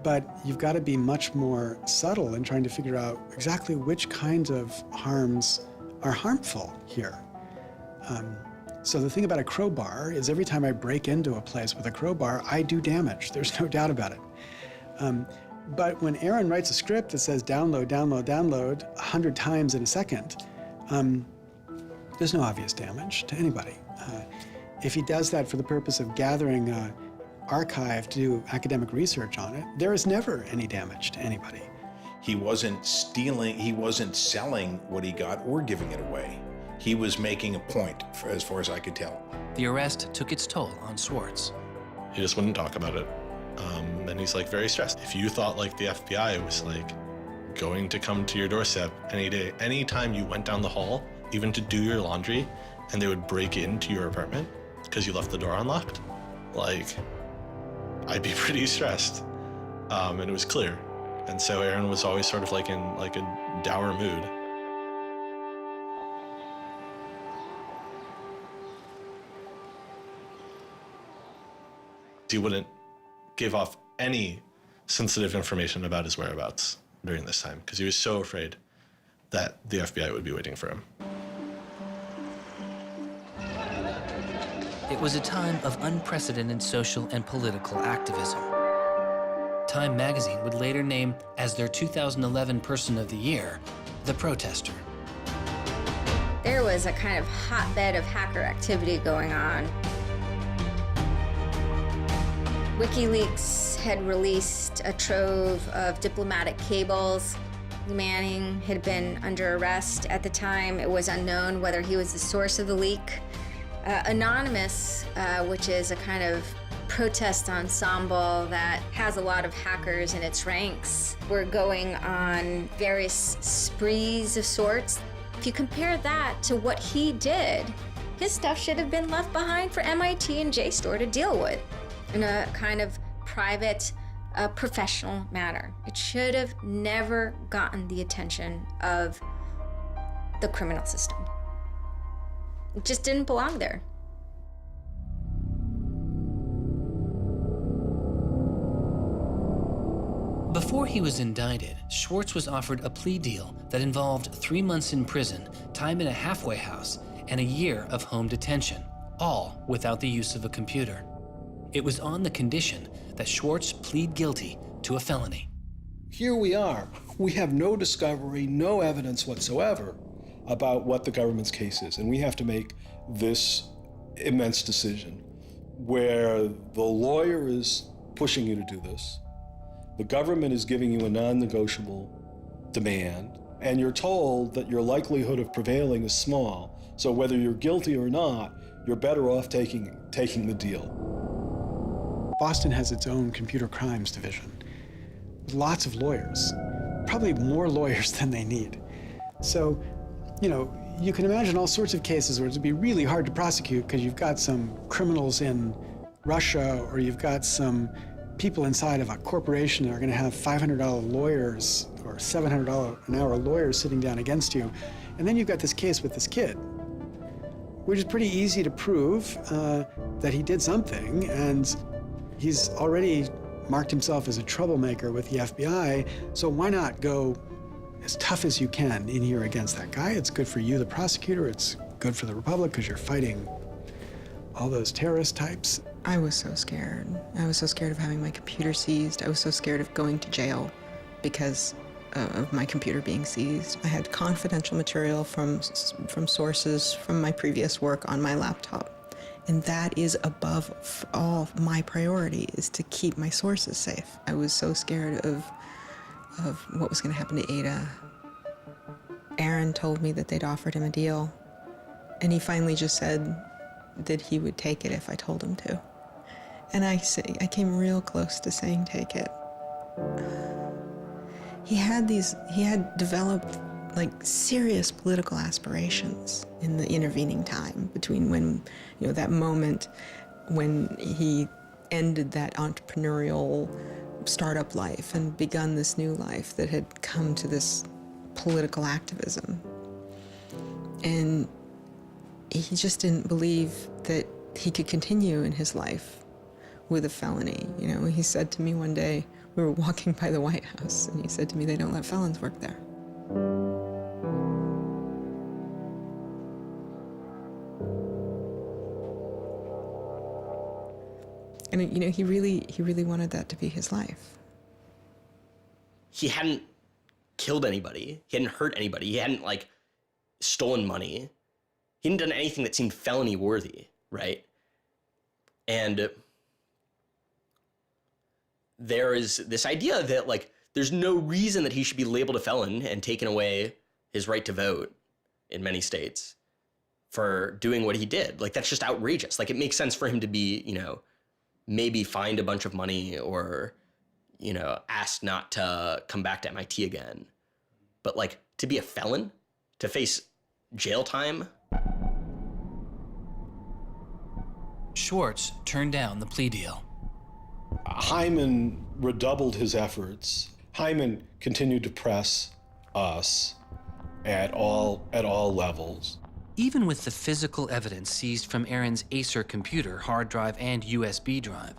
but you've got to be much more subtle in trying to figure out exactly which kinds of harms are harmful here. So the thing about a crowbar is every time I break into a place with a crowbar, I do damage. There's no doubt about it. But when Aaron writes a script that says download, download, download 100 times in a second, there's no obvious damage to anybody. If he does that for the purpose of gathering an archive to do academic research on it, there is never any damage to anybody. He wasn't stealing, he wasn't selling what he got or giving it away. He was making a point, as far as I could tell. The arrest took its toll on Swartz. He just wouldn't talk about it. And he's like very stressed. If you thought like the FBI was like going to come to your doorstep any day, anytime you went down the hall, even to do your laundry, and they would break into your apartment because you left the door unlocked, like, I'd be pretty stressed. And it was clear. And so Aaron was always sort of like in like a dour mood. He wouldn't give off any sensitive information about his whereabouts during this time because he was so afraid that the FBI would be waiting for him. It was a time of unprecedented social and political activism. Time magazine would later name as their 2011 Person of the Year, the protester. There was a kind of hotbed of hacker activity going on. WikiLeaks had released a trove of diplomatic cables. Manning had been under arrest at the time. It was unknown whether he was the source of the leak. Anonymous, which is a kind of protest ensemble that has a lot of hackers in its ranks, were going on various sprees of sorts. If you compare that to what he did, his stuff should have been left behind for MIT and JSTOR to deal with in a kind of private, professional manner. It should have never gotten the attention of the criminal system. It just didn't belong there. Before he was indicted, Swartz was offered a plea deal that involved 3 months in prison, time in a halfway house, and a year of home detention, all without the use of a computer. It was on the condition that Swartz plead guilty to a felony. Here we are. We have no discovery, no evidence whatsoever about what the government's case is, and we have to make this immense decision where the lawyer is pushing you to do this, the government is giving you a non-negotiable demand, and you're told that your likelihood of prevailing is small, so whether you're guilty or not, you're better off taking the deal. Boston has its own computer crimes division with lots of lawyers, probably more lawyers than they need. So, you can imagine all sorts of cases where it'd be really hard to prosecute because you've got some criminals in Russia or you've got some people inside of a corporation are going to have $500 lawyers or $700 an hour lawyers sitting down against you. And then you've got this case with this kid, which is pretty easy to prove that he did something, and he's already marked himself as a troublemaker with the FBI, so why not go as tough as you can in here against that guy? It's good for you, the prosecutor, it's good for the Republic, because you're fighting all those terrorist types. I was so scared. I was so scared of having my computer seized. I was so scared of going to jail because of my computer being seized. I had confidential material from sources from my previous work on my laptop. And that is above all my priority, is to keep my sources safe. I was so scared of what was going to happen to Ada. Aaron told me that they'd offered him a deal, and he finally just said that he would take it if I told him to. And I came real close to saying take it. He had developed like serious political aspirations in the intervening time between when, that moment when he ended that entrepreneurial startup life and begun this new life that had come to this political activism. And he just didn't believe that he could continue in his life with a felony. He said to me one day, we were walking by the White House, and he said to me, they don't let felons work there. And he really wanted that to be his life. He hadn't killed anybody. He hadn't hurt anybody. He hadn't stolen money. He hadn't done anything that seemed felony worthy, right? And there is this idea that there's no reason that he should be labeled a felon and taken away his right to vote in many states for doing what he did. That's just outrageous. It makes sense for him to be, maybe fined a bunch of money or, asked not to come back to MIT again. But to be a felon, to face jail time. Swartz turned down the plea deal. Hyman redoubled his efforts. Hyman continued to press us at all levels. Even with the physical evidence seized from Aaron's Acer computer, hard drive, and USB drive,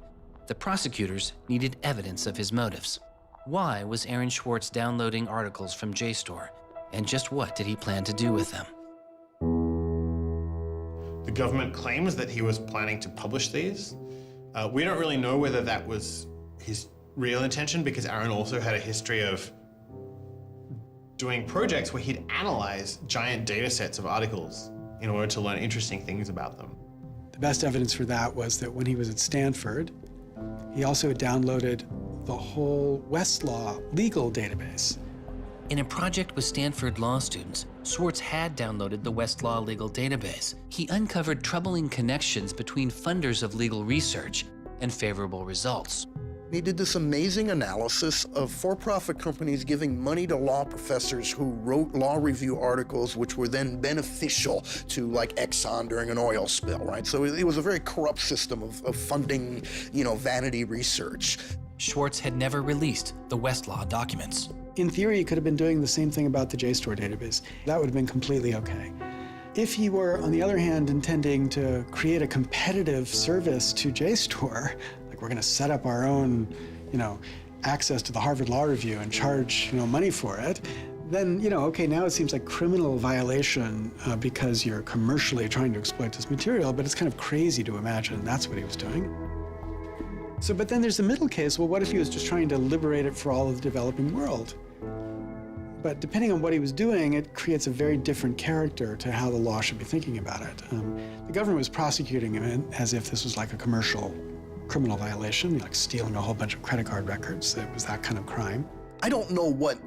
the prosecutors needed evidence of his motives. Why was Aaron Swartz downloading articles from JSTOR, and just what did he plan to do with them? The government claims that he was planning to publish these. We don't really know whether that was his real intention, because Aaron also had a history of doing projects where he'd analyze giant data sets of articles in order to learn interesting things about them. The best evidence for that was that when he was at Stanford, he also had downloaded the whole Westlaw legal database. In a project with Stanford law students, Swartz had downloaded the Westlaw legal database. He uncovered troubling connections between funders of legal research and favorable results. He did this amazing analysis of for-profit companies giving money to law professors who wrote law review articles which were then beneficial to Exxon during an oil spill, right? So it was a very corrupt system of funding, vanity research. Swartz had never released the Westlaw documents. In theory, he could have been doing the same thing about the JSTOR database. That would have been completely okay. If he were, on the other hand, intending to create a competitive service to JSTOR, we're going to set up our own, access to the Harvard Law Review and charge, money for it, then, okay, now it seems like criminal violation because you're commercially trying to exploit this material, but it's kind of crazy to imagine that's what he was doing. So, but then there's the middle case. Well, what if he was just trying to liberate it for all of the developing world? But depending on what he was doing, it creates a very different character to how the law should be thinking about it. The government was prosecuting him as if this was like a commercial criminal violation, like stealing a whole bunch of credit card records. It was that kind of crime. I don't know what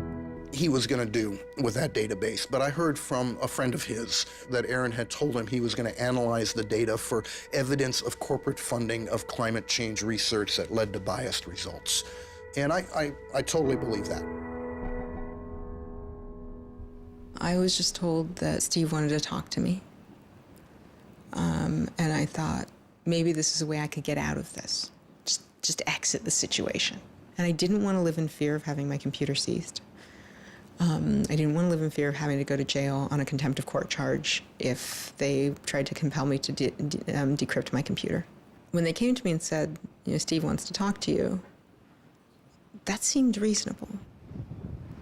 he was going to do with that database, but I heard from a friend of his that Aaron had told him he was going to analyze the data for evidence of corporate funding of climate change research that led to biased results. And I totally believe that. I was just told that Steve wanted to talk to me. And I thought, maybe this is a way I could get out of this. Just just exit the situation. And I didn't want to live in fear of having my computer seized. I didn't want to live in fear of having to go to jail on a contempt of court charge if they tried to compel me to decrypt my computer. When they came to me and said, Steve wants to talk to you, that seemed reasonable.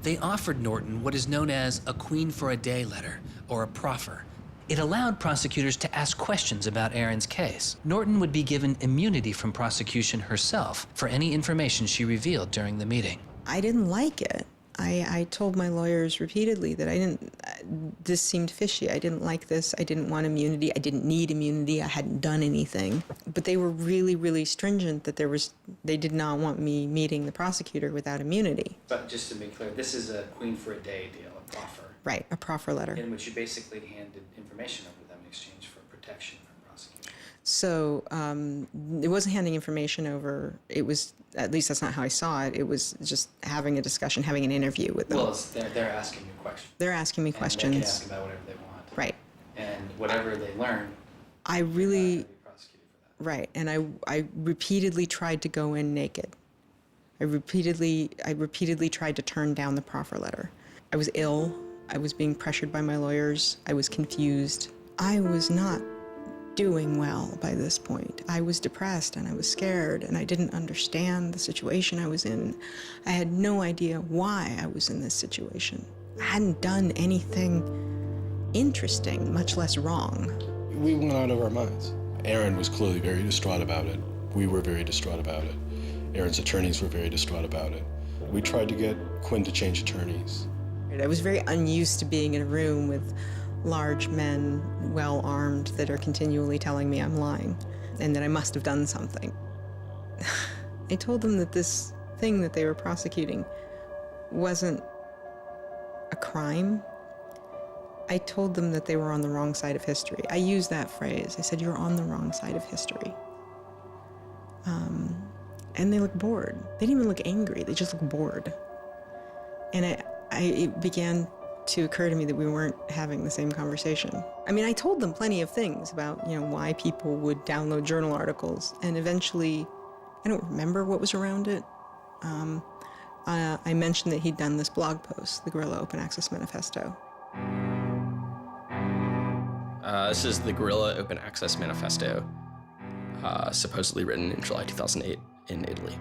They offered Norton what is known as a Queen for a Day letter, or a proffer. It allowed prosecutors to ask questions about Aaron's case. Norton would be given immunity from prosecution herself for any information she revealed during the meeting. I didn't like it. I told my lawyers repeatedly that this seemed fishy. I didn't like this. I didn't want immunity. I didn't need immunity. I hadn't done anything. But they were really, really stringent that they did not want me meeting the prosecutor without immunity. But just to be clear, this is a Queen for a Day deal, a proffer. Right, a proffer letter. In which you basically handed information over to them in exchange for protection from prosecution. So it wasn't handing information over. It was, at least that's not how I saw it. It was just having a discussion, having an interview with them. Well, they're asking you questions. They're asking me and questions. They can ask about whatever they want. Right. And whatever they learn, I really, right. And I repeatedly tried to go in naked. I repeatedly tried to turn down the proffer letter. I was ill. I was being pressured by my lawyers. I was confused. I was not doing well by this point. I was depressed and I was scared and I didn't understand the situation I was in. I had no idea why I was in this situation. I hadn't done anything interesting, much less wrong. We went out of our minds. Aaron was clearly very distraught about it. We were very distraught about it. Aaron's attorneys were very distraught about it. We tried to get Quinn to change attorneys. I was very unused to being in a room with large men, well-armed, that are continually telling me I'm lying and that I must have done something. I told them that this thing that they were prosecuting wasn't a crime. I told them that they were on the wrong side of history. I used that phrase. I said, you're on the wrong side of history. And they looked bored. They didn't even look angry. They just looked bored. And it began to occur to me that we weren't having the same conversation. I mean, I told them plenty of things about, why people would download journal articles, and eventually, I don't remember what was around it. I mentioned that he'd done this blog post, the Guerrilla Open Access Manifesto. This is the Guerrilla Open Access Manifesto, supposedly written in July 2008 in Italy.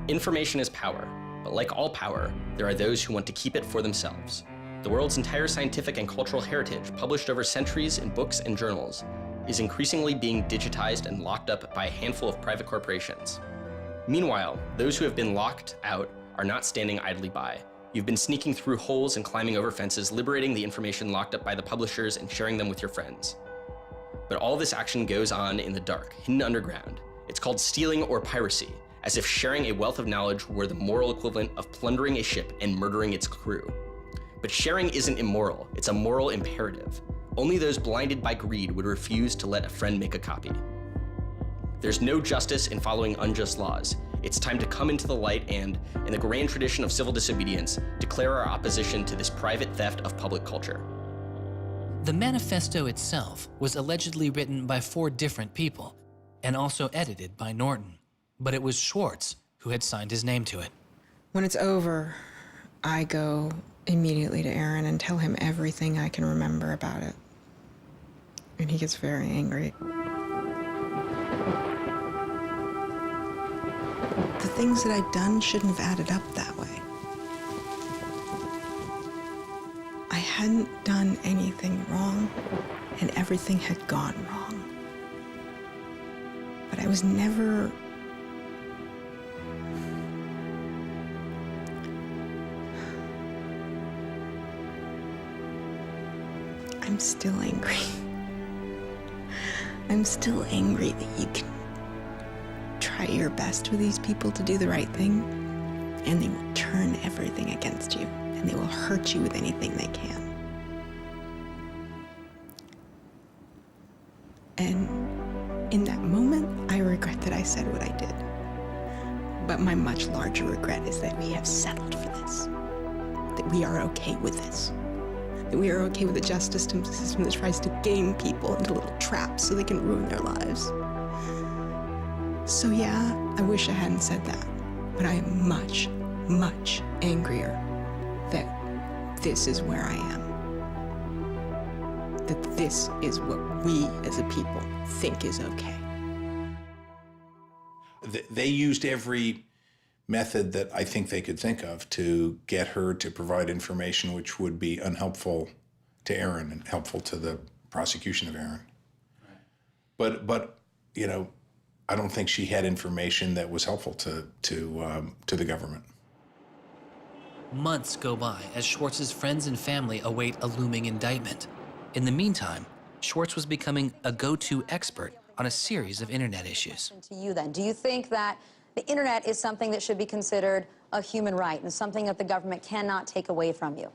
Information is power. But like all power, there are those who want to keep it for themselves. The world's entire scientific and cultural heritage, published over centuries in books and journals, is increasingly being digitized and locked up by a handful of private corporations. Meanwhile, those who have been locked out are not standing idly by. You've been sneaking through holes and climbing over fences, liberating the information locked up by the publishers and sharing them with your friends. But all this action goes on in the dark, hidden underground. It's called stealing or piracy, as if sharing a wealth of knowledge were the moral equivalent of plundering a ship and murdering its crew. But sharing isn't immoral, it's a moral imperative. Only those blinded by greed would refuse to let a friend make a copy. There's no justice in following unjust laws. It's time to come into the light and, in the grand tradition of civil disobedience, declare our opposition to this private theft of public culture. The manifesto itself was allegedly written by 4 different people and also edited by Norton. But it was Swartz who had signed his name to it. When it's over, I go immediately to Aaron and tell him everything I can remember about it. And he gets very angry. The things that I'd done shouldn't have added up that way. I hadn't done anything wrong, and everything had gone wrong. But I was never... I'm still angry. I'm still angry that you can try your best with these people to do the right thing, and they will turn everything against you, and they will hurt you with anything they can. And in that moment, I regret that I said what I did. But my much larger regret is that we have settled for this, that we are okay with this. That we are okay with a justice system that tries to game people into little traps so they can ruin their lives. So yeah, I wish I hadn't said that, but I am much, much angrier that this is where I am. That this is what we as a people think is okay. They used every method that I think they could think of to get her to provide information which would be unhelpful to Aaron and helpful to the prosecution of Aaron. Right. But you know, I don't think she had information that was helpful to the government. Months go by as Swartz's friends and family await a looming indictment. In the meantime, Swartz was becoming a go-to expert on a series of internet issues. To you then, do you think that the internet is something that should be considered a human right and something that the government cannot take away from you?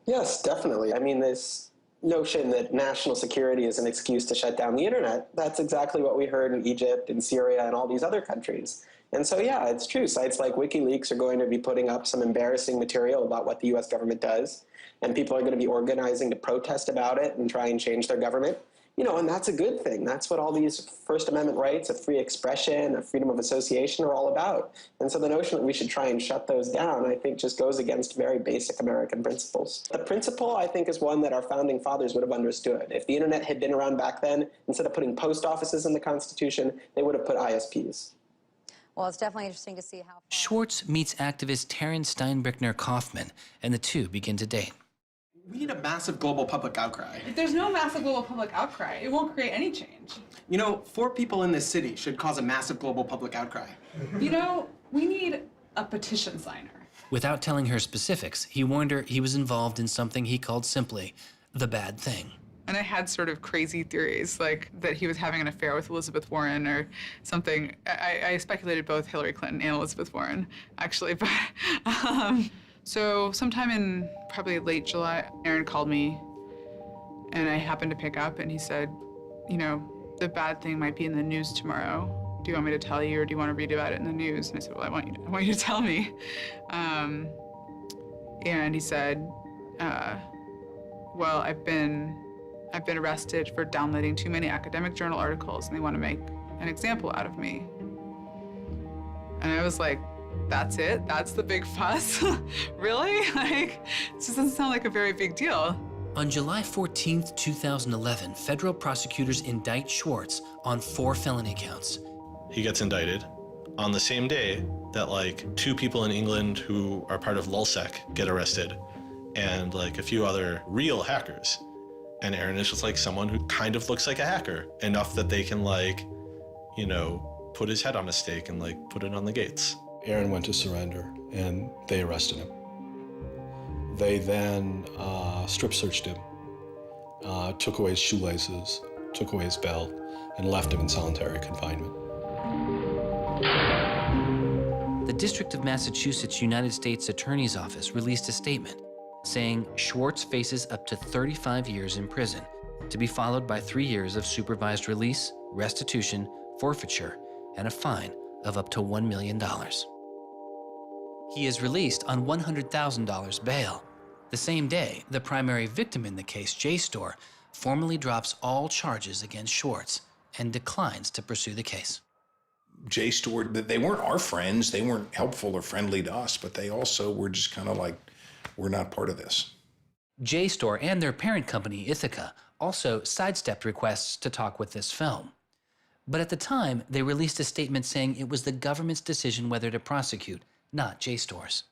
Yes, definitely. I mean, this notion that national security is an excuse to shut down the internet, that's exactly what we heard in Egypt and Syria and all these other countries. And so, yeah, it's true. Sites like WikiLeaks are going to be putting up some embarrassing material about what the U.S. government does, and people are going to be organizing to protest about it and try and change their government. You know, and that's a good thing. That's what all these First Amendment rights of free expression, of freedom of association are all about. And so the notion that we should try and shut those down, I think, just goes against very basic American principles. The principle, I think, is one that our founding fathers would have understood. If the internet had been around back then, instead of putting post offices in the Constitution, they would have put ISPs. Well, it's definitely interesting to see how... Swartz meets activist Taryn Steinbrickner Kaufman, and the two begin to date. We need a massive global public outcry. If there's no massive global public outcry, it won't create any change. You know, 4 people in this city should cause a massive global public outcry. You know, we need a petition signer. Without telling her specifics, he warned her he was involved in something he called simply the bad thing. And I had sort of crazy theories, like that he was having an affair with Elizabeth Warren or something. I speculated both Hillary Clinton and Elizabeth Warren, actually, but so sometime in probably late July, Aaron called me and I happened to pick up and he said, you know, the bad thing might be in the news tomorrow. Do you want me to tell you or do you want to read about it in the news? And I said, well, I want you to tell me. And he said, well, I've been arrested for downloading too many academic journal articles and they want to make an example out of me. And I was like, that's it? That's the big fuss? Really? Like, this doesn't sound like a very big deal. On July 14th, 2011, federal prosecutors indict Swartz on 4 felony counts. He gets indicted on the same day that like 2 people in England who are part of LulzSec get arrested and like a few other real hackers. And Aaron is just like someone who kind of looks like a hacker, enough that they can like, you know, put his head on a stake and like put it on the gates. Aaron went to surrender and they arrested him. They then strip searched him, took away his shoelaces, took away his belt, and left him in solitary confinement. The District of Massachusetts United States Attorney's Office released a statement saying Swartz faces up to 35 years in prison, to be followed by 3 years of supervised release, restitution, forfeiture, and a fine of up to $1 million. He is released on $100,000 bail. The same day, the primary victim in the case, JSTOR, formally drops all charges against Swartz and declines to pursue the case. JSTOR, they weren't our friends, they weren't helpful or friendly to us, but they also were just kind of like, we're not part of this. JSTOR and their parent company, Ithaca, also sidestepped requests to talk with this film. But at the time, they released a statement saying it was the government's decision whether to prosecute, not JSTOR's.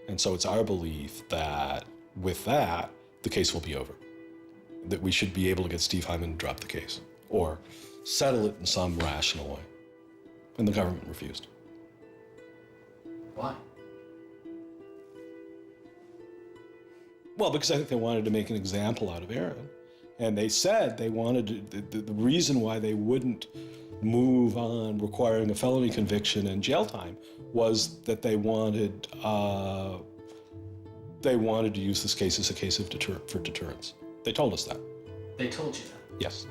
And so it's our belief that with that, the case will be over. That we should be able to get Steve Hyman to drop the case or settle it in some rational way. And the government refused. Why? Well, because I think they wanted to make an example out of Aaron. And they said they wanted to, the reason why they wouldn't move on requiring a felony conviction and jail time was that they wanted to use this case as a case of for deterrence. They told us that. They told you that? Yes.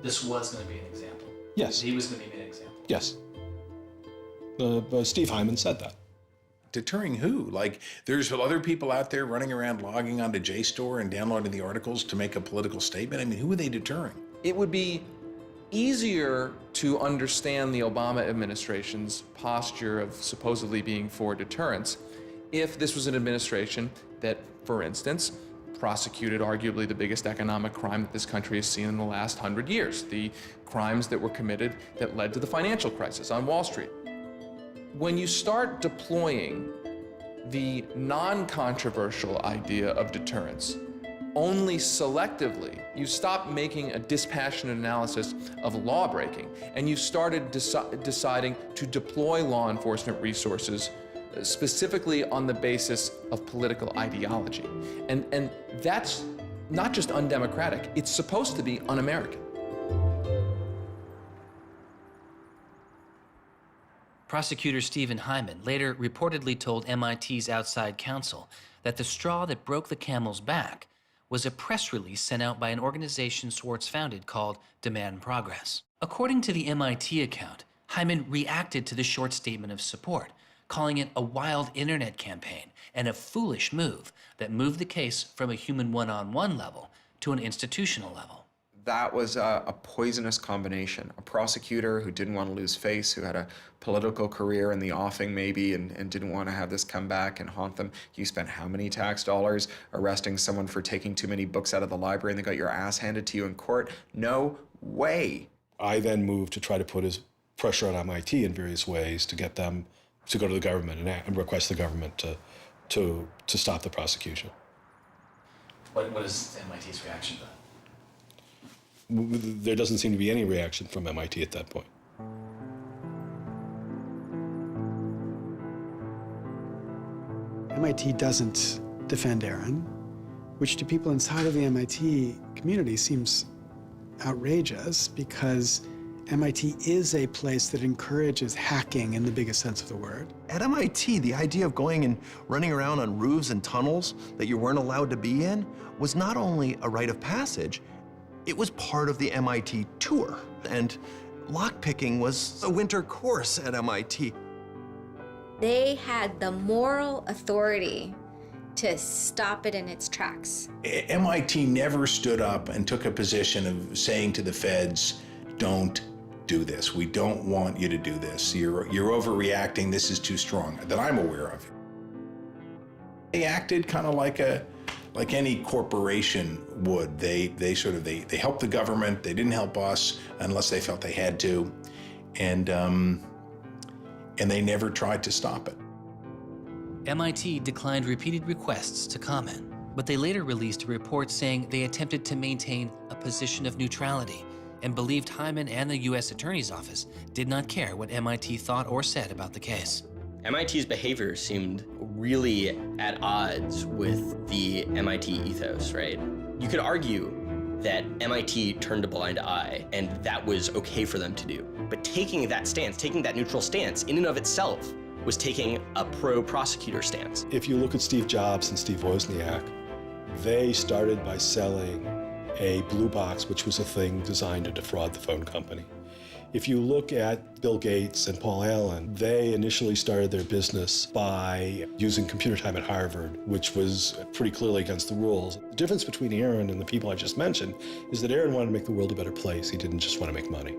This was going to be an example? Yes. He was going to be an example? Yes. Steve Hyman said that. Deterring who? Like, there's other people out there running around logging onto JSTOR and downloading the articles to make a political statement? I mean, who are they deterring? It would be easier to understand the Obama administration's posture of supposedly being for deterrence if this was an administration that, for instance, prosecuted arguably the biggest economic crime that this country has seen in the last 100 years, the crimes that were committed that led to the financial crisis on Wall Street. When you start deploying the non-controversial idea of deterrence only selectively, you stop making a dispassionate analysis of lawbreaking, and you started deciding to deploy law enforcement resources specifically on the basis of political ideology. And that's not just undemocratic, it's supposed to be un-American. Prosecutor Stephen Hyman later reportedly told MIT's outside counsel that the straw that broke the camel's back was a press release sent out by an organization Swartz founded called Demand Progress. According to the MIT account, Hyman reacted to the short statement of support, calling it a wild internet campaign and a foolish move that moved the case from a human one-on-one level to an institutional level. That was a poisonous combination. A prosecutor who didn't want to lose face, who had a political career in the offing maybe, and didn't want to have this come back and haunt them. You spent how many tax dollars arresting someone for taking too many books out of the library and they got your ass handed to you in court? No way. I then moved to try to put pressure on MIT in various ways to get them to go to the government and request the government to stop the prosecution. What is MIT's reaction to that? There doesn't seem to be any reaction from MIT at that point. MIT doesn't defend Aaron, which to people inside of the MIT community seems outrageous because MIT is a place that encourages hacking in the biggest sense of the word. At MIT, the idea of going and running around on roofs and tunnels that you weren't allowed to be in was not only a rite of passage, it was part of the MIT tour. And lockpicking was a winter course at MIT. They had the moral authority to stop it in its tracks. MIT never stood up and took a position of saying to the feds, don't do this. We don't want you to do this. You're overreacting. This is too strong, that I'm aware of. They acted kind of like any corporation would. They helped the government. They didn't help us unless they felt they had to, and they never tried to stop it. MIT declined repeated requests to comment, but they later released a report saying they attempted to maintain a position of neutrality and believed Hyman and the U.S. Attorney's Office did not care what MIT thought or said about the case. MIT's behavior seemed really at odds with the MIT ethos, right? You could argue that MIT turned a blind eye and that was okay for them to do. But taking that stance, taking that neutral stance in and of itself was taking a pro-prosecutor stance. If you look at Steve Jobs and Steve Wozniak, they started by selling a blue box, which was a thing designed to defraud the phone company. If you look at Bill Gates and Paul Allen, they initially started their business by using computer time at Harvard, which was pretty clearly against the rules. The difference between Aaron and the people I just mentioned is that Aaron wanted to make the world a better place. He didn't just want to make money.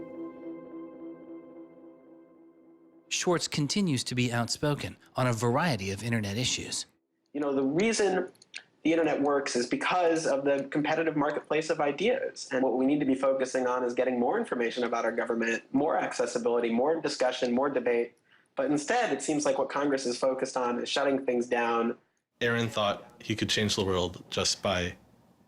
Swartz continues to be outspoken on a variety of internet issues. You know, the reason the internet works is because of the competitive marketplace of ideas. And what we need to be focusing on is getting more information about our government, more accessibility, more discussion, more debate. But instead, it seems like what Congress is focused on is shutting things down. Aaron thought he could change the world just by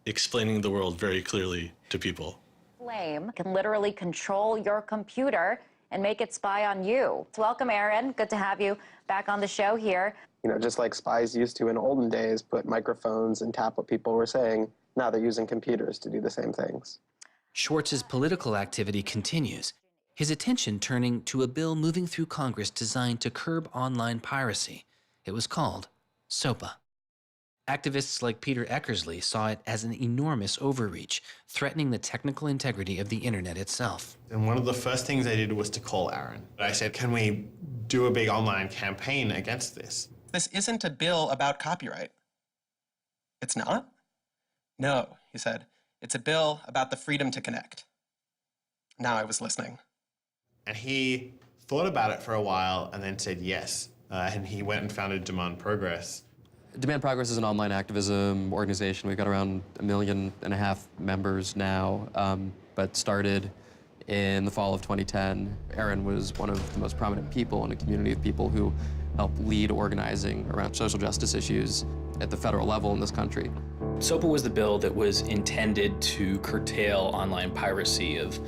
explaining the world very clearly to people. Flame can literally control your computer and make it spy on you. Welcome, Aaron. Good to have you back on the show here. You know, just like spies used to in olden days, put microphones and tap what people were saying, now they're using computers to do the same things. Schwartz's political activity continues, his attention turning to a bill moving through Congress designed to curb online piracy. It was called SOPA. Activists like Peter Eckersley saw it as an enormous overreach, threatening the technical integrity of the internet itself. And one of the first things I did was to call Aaron. I said, can we do a big online campaign against this? This isn't a bill about copyright. It's not? No, he said. It's a bill about the freedom to connect. Now I was listening. And he thought about it for a while and then said yes. And he went and founded Demand Progress. Demand Progress is an online activism organization. We've got around 1.5 million members now, but started in the fall of 2010. Aaron was one of the most prominent people in a community of people who helped lead organizing around social justice issues at the federal level in this country. SOPA was the bill that was intended to curtail online piracy of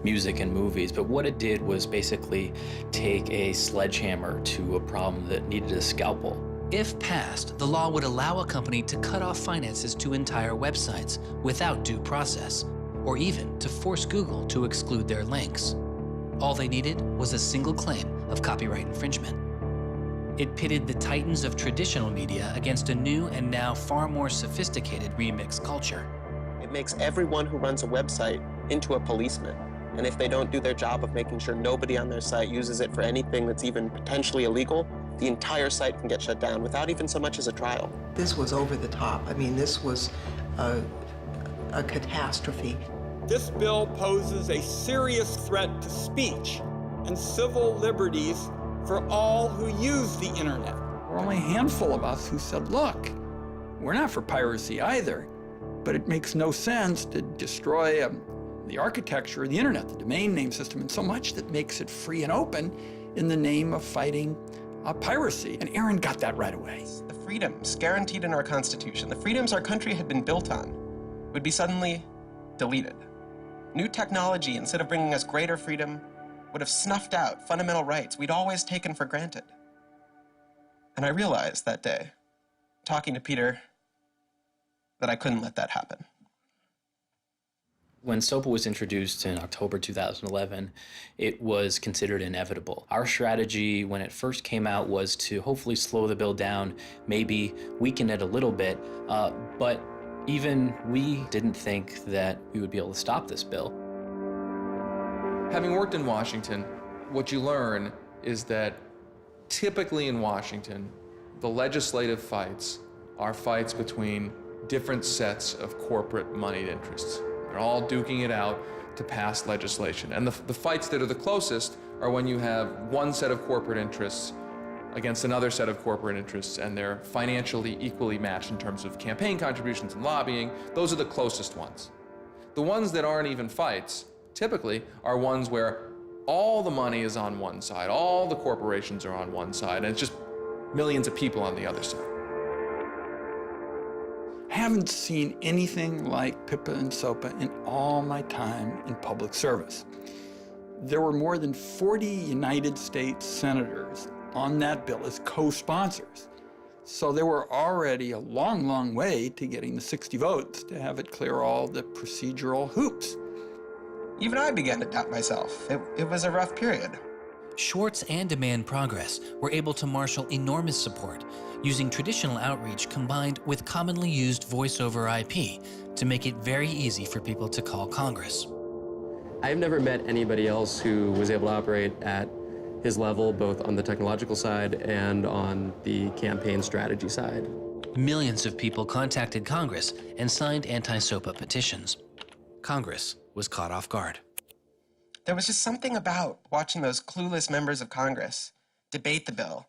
music and movies, but what it did was basically take a sledgehammer to a problem that needed a scalpel. If passed, the law would allow a company to cut off finances to entire websites without due process, or even to force Google to exclude their links. All they needed was a single claim of copyright infringement. It pitted the titans of traditional media against a new and now far more sophisticated remix culture. It makes everyone who runs a website into a policeman. And if they don't do their job of making sure nobody on their site uses it for anything that's even potentially illegal, the entire site can get shut down without even so much as a trial. This was over the top. I mean, this was a catastrophe. This bill poses a serious threat to speech and civil liberties for all who use the internet. There were only a handful of us who said, look, we're not for piracy either, but it makes no sense to destroy the architecture of the internet, the domain name system, and so much that makes it free and open in the name of fighting piracy. And Aaron got that right away. The freedoms guaranteed in our Constitution, the freedoms our country had been built on, would be suddenly deleted. New technology, instead of bringing us greater freedom, would have snuffed out fundamental rights we'd always taken for granted. And I realized that day, talking to Peter, that I couldn't let that happen. When SOPA was introduced in October 2011, it was considered inevitable. Our strategy when it first came out was to hopefully slow the bill down, maybe weaken it a little bit, but even we didn't think that we would be able to stop this bill. Having worked in Washington, what you learn is that typically in Washington, the legislative fights are fights between different sets of corporate moneyed interests. They're all duking it out to pass legislation. And the fights that are the closest are when you have one set of corporate interests against another set of corporate interests, and they're financially equally matched in terms of campaign contributions and lobbying. Those are the closest ones. The ones that aren't even fights, typically, are ones where all the money is on one side, all the corporations are on one side, and it's just millions of people on the other side. I haven't seen anything like PIPA and SOPA in all my time in public service. There were more than 40 United States senators on that bill as co-sponsors. So there were already a long, long way to getting the 60 votes to have it clear all the procedural hoops. Even I began to doubt myself. It was a rough period. Swartz and Demand Progress were able to marshal enormous support, using traditional outreach combined with commonly used voice over IP to make it very easy for people to call Congress. I've never met anybody else who was able to operate at his level, both on the technological side and on the campaign strategy side. Millions of people contacted Congress and signed anti-SOPA petitions. Congress was caught off guard. There was just something about watching those clueless members of Congress debate the bill,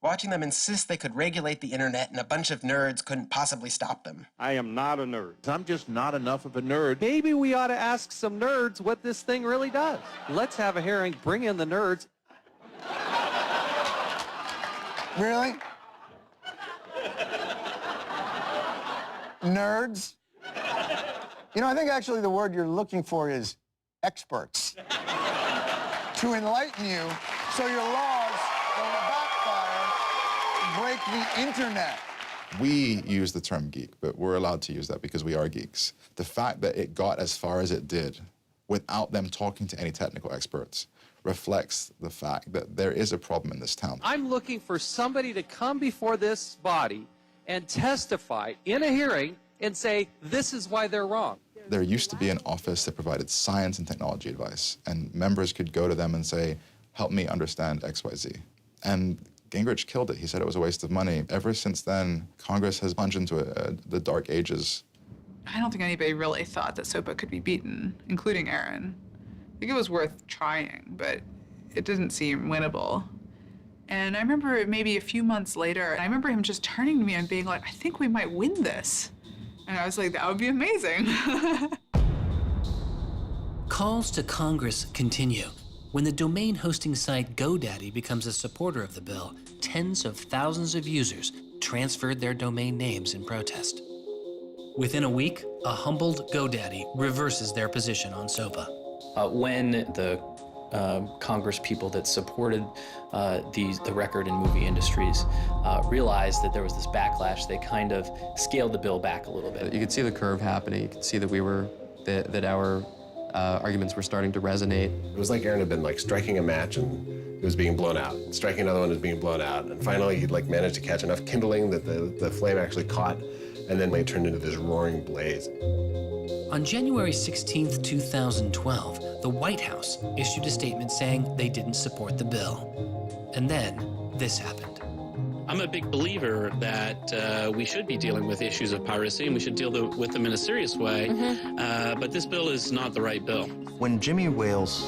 watching them insist they could regulate the internet and a bunch of nerds couldn't possibly stop them. I am not a nerd. I'm just not enough of a nerd. Maybe we ought to ask some nerds what this thing really does. Let's have a hearing, bring in the nerds. Really? Nerds? You know, I think actually the word you're looking for is experts. To enlighten you so your laws don't backfire, break the internet. We use the term geek, but we're allowed to use that because we are geeks. The fact that it got as far as it did without them talking to any technical experts reflects the fact that there is a problem in this town. I'm looking for somebody to come before this body and testify in a hearing and say, this is why they're wrong. There used to be an office that provided science and technology advice, and members could go to them and say, help me understand XYZ. And Gingrich killed it. He said it was a waste of money. Ever since then, Congress has plunged into the dark ages. I don't think anybody really thought that SOPA could be beaten, including Aaron. I think it was worth trying, but it didn't seem winnable. And I remember maybe a few months later, I remember him just turning to me and being like, I think we might win this. And I was like, that would be amazing. Calls to Congress continue. When the domain hosting site GoDaddy becomes a supporter of the bill, tens of thousands of users transferred their domain names in protest. Within a week, a humbled GoDaddy reverses their position on SOPA. When the Congress people that supported the record and movie industries realized that there was this backlash, they kind of scaled the bill back a little bit. You could see the curve happening. You could see that our arguments were starting to resonate. It was like Aaron had been striking a match and it was being blown out. Striking another one was being blown out. And finally he'd managed to catch enough kindling that the flame actually caught, and then it turned into this roaring blaze. On January 16th, 2012, the White House issued a statement saying they didn't support the bill. And then this happened. I'm a big believer that we should be dealing with issues of piracy, and we should deal with them in a serious way. But this bill is not the right bill. When Jimmy Wales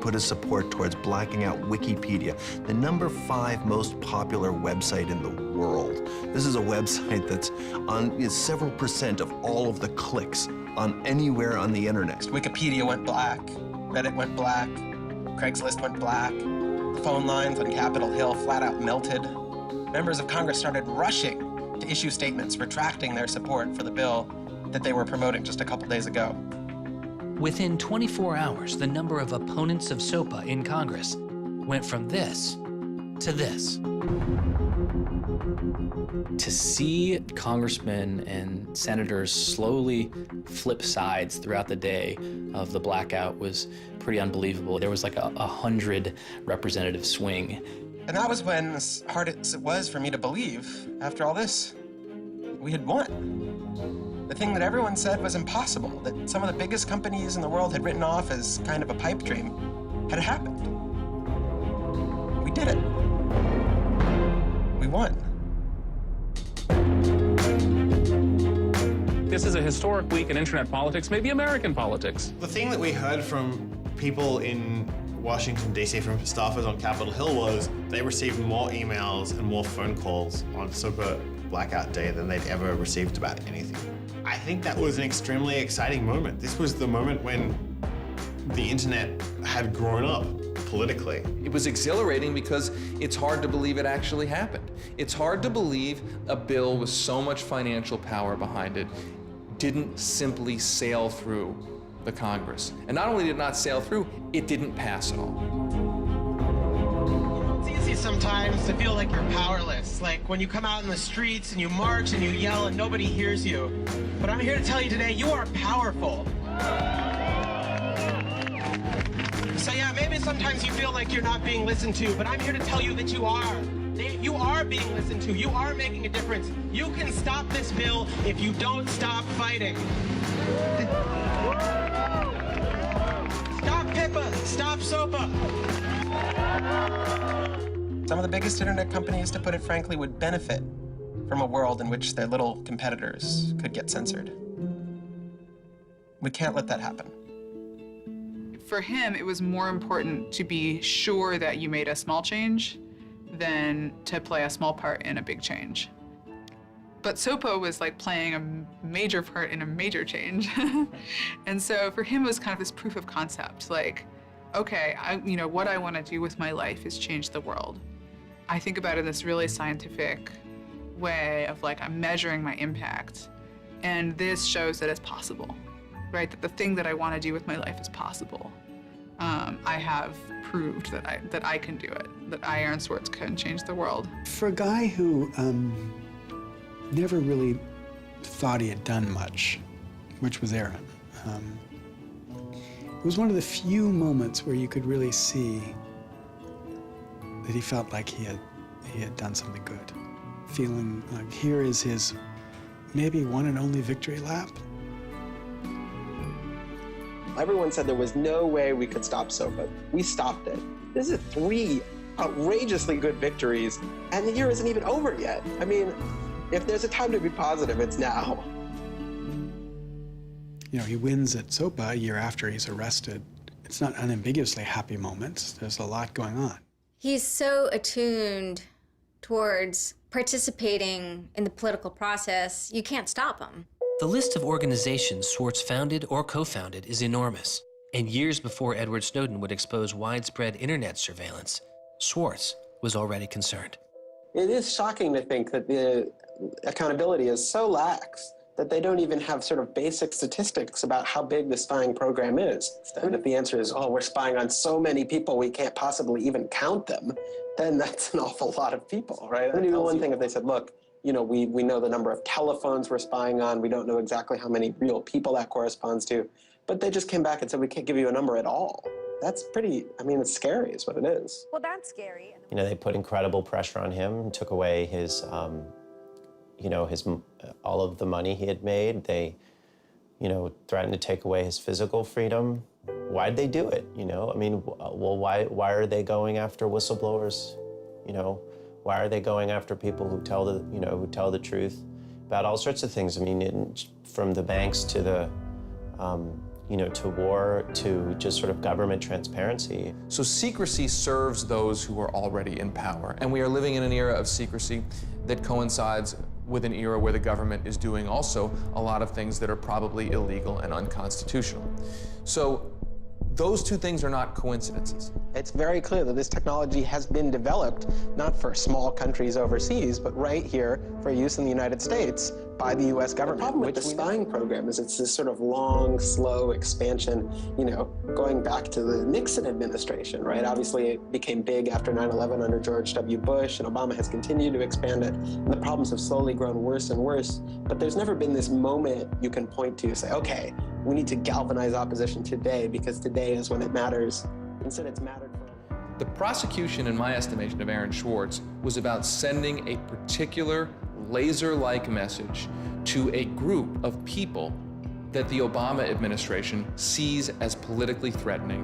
put his support towards blacking out Wikipedia, the #5 most popular website in the world. This is a website that's on several % of all of the clicks on anywhere on the internet. Wikipedia went black, Reddit went black, Craigslist went black, phone lines on Capitol Hill flat out melted. Members of Congress started rushing to issue statements retracting their support for the bill that they were promoting just a couple days ago. Within 24 hours, the number of opponents of SOPA in Congress went from this to this. To see congressmen and senators slowly flip sides throughout the day of the blackout was pretty unbelievable. There was like a 100 representative swing. And that was when, as hard as it was for me to believe, after all this, we had won. The thing that everyone said was impossible, that some of the biggest companies in the world had written off as kind of a pipe dream, had happened. We did it. We won. This is a historic week in internet politics, maybe American politics. The thing that we heard from people in Washington, D.C., from staffers on Capitol Hill was they received more emails and more phone calls on SOPA blackout day than they'd ever received about anything. I think that was an extremely exciting moment. This was the moment when the internet had grown up politically. It was exhilarating because it's hard to believe it actually happened. It's hard to believe a bill with so much financial power behind it didn't simply sail through the Congress. And not only did it not sail through, it didn't pass at all. It's easy sometimes to feel like you're powerless, like when you come out in the streets and you march and you yell and nobody hears you. But I'm here to tell you today, you are powerful. So yeah, maybe sometimes you feel like you're not being listened to, but I'm here to tell you that you are. You are being listened to. You are making a difference. You can stop this bill if you don't stop fighting. Stop PIPA. Stop SOPA. Some of the biggest internet companies, to put it frankly, would benefit from a world in which their little competitors could get censored. We can't let that happen. For him, it was more important to be sure that you made a small change than to play a small part in a big change. But SOPA was like playing a major part in a major change. And so for him, it was kind of this proof of concept, like, okay, what I want to do with my life is change the world. I think about it in this really scientific way of like, I'm measuring my impact. And this shows that it's possible, right? That the thing that I want to do with my life is possible. I have proved that I can do it, that I, Aaron Swartz, can change the world. For a guy who never really thought he had done much, which was Aaron, it was one of the few moments where you could really see that he felt like he had done something good. Feeling like here is his maybe one and only victory lap. Everyone said there was no way we could stop SOPA. We stopped it. This is 3 outrageously good victories, and the year isn't even over yet. I mean, if there's a time to be positive, it's now. You know, he wins at SOPA a year after he's arrested it's not unambiguously happy moments. There's a lot going on. He's so attuned towards participating in the political process, you can't stop him. The list of organizations Swartz founded or co-founded is enormous. And years before Edward Snowden would expose widespread internet surveillance, Swartz was already concerned. It is shocking to think that the accountability is so lax that they don't even have sort of basic statistics about how big the spying program is. And if the answer is, oh, we're spying on so many people we can't possibly even count them, then that's an awful lot of people, right? It would be one thing if they said, look, you know, we know the number of telephones we're spying on, we don't know exactly how many real people that corresponds to, but they just came back and said, we can't give you a number at all. That's pretty, I mean, it's scary is what it is. Well, that's scary. You know, they put incredible pressure on him, took away his, you know, all of the money he had made. They, you know, threatened to take away his physical freedom. Why'd they do it, you know? I mean, well, why are they going after whistleblowers, you know? Why are they going after people who tell the, you know, who tell the truth about all sorts of things? I mean, from the banks to the, you know, to war, to just sort of government transparency. So secrecy serves those who are already in power. And we are living in an era of secrecy that coincides with an era where the government is doing also a lot of things that are probably illegal and unconstitutional. So those two things are not coincidences. It's very clear that this technology has been developed not for small countries overseas, but right here for use in the United States by the U.S. government. The problem with the spying program is it's this sort of long, slow expansion, you know, going back to the Nixon administration, right? Obviously, it became big after 9/11 under George W. Bush, and Obama has continued to expand it, and the problems have slowly grown worse and worse. But there's never been this moment you can point to, say, okay, we need to galvanize opposition today because today is when it matters. Instead, it's mattered for. The prosecution, in my estimation, of Aaron Swartz was about sending a particular laser-like message to a group of people that the Obama administration sees as politically threatening.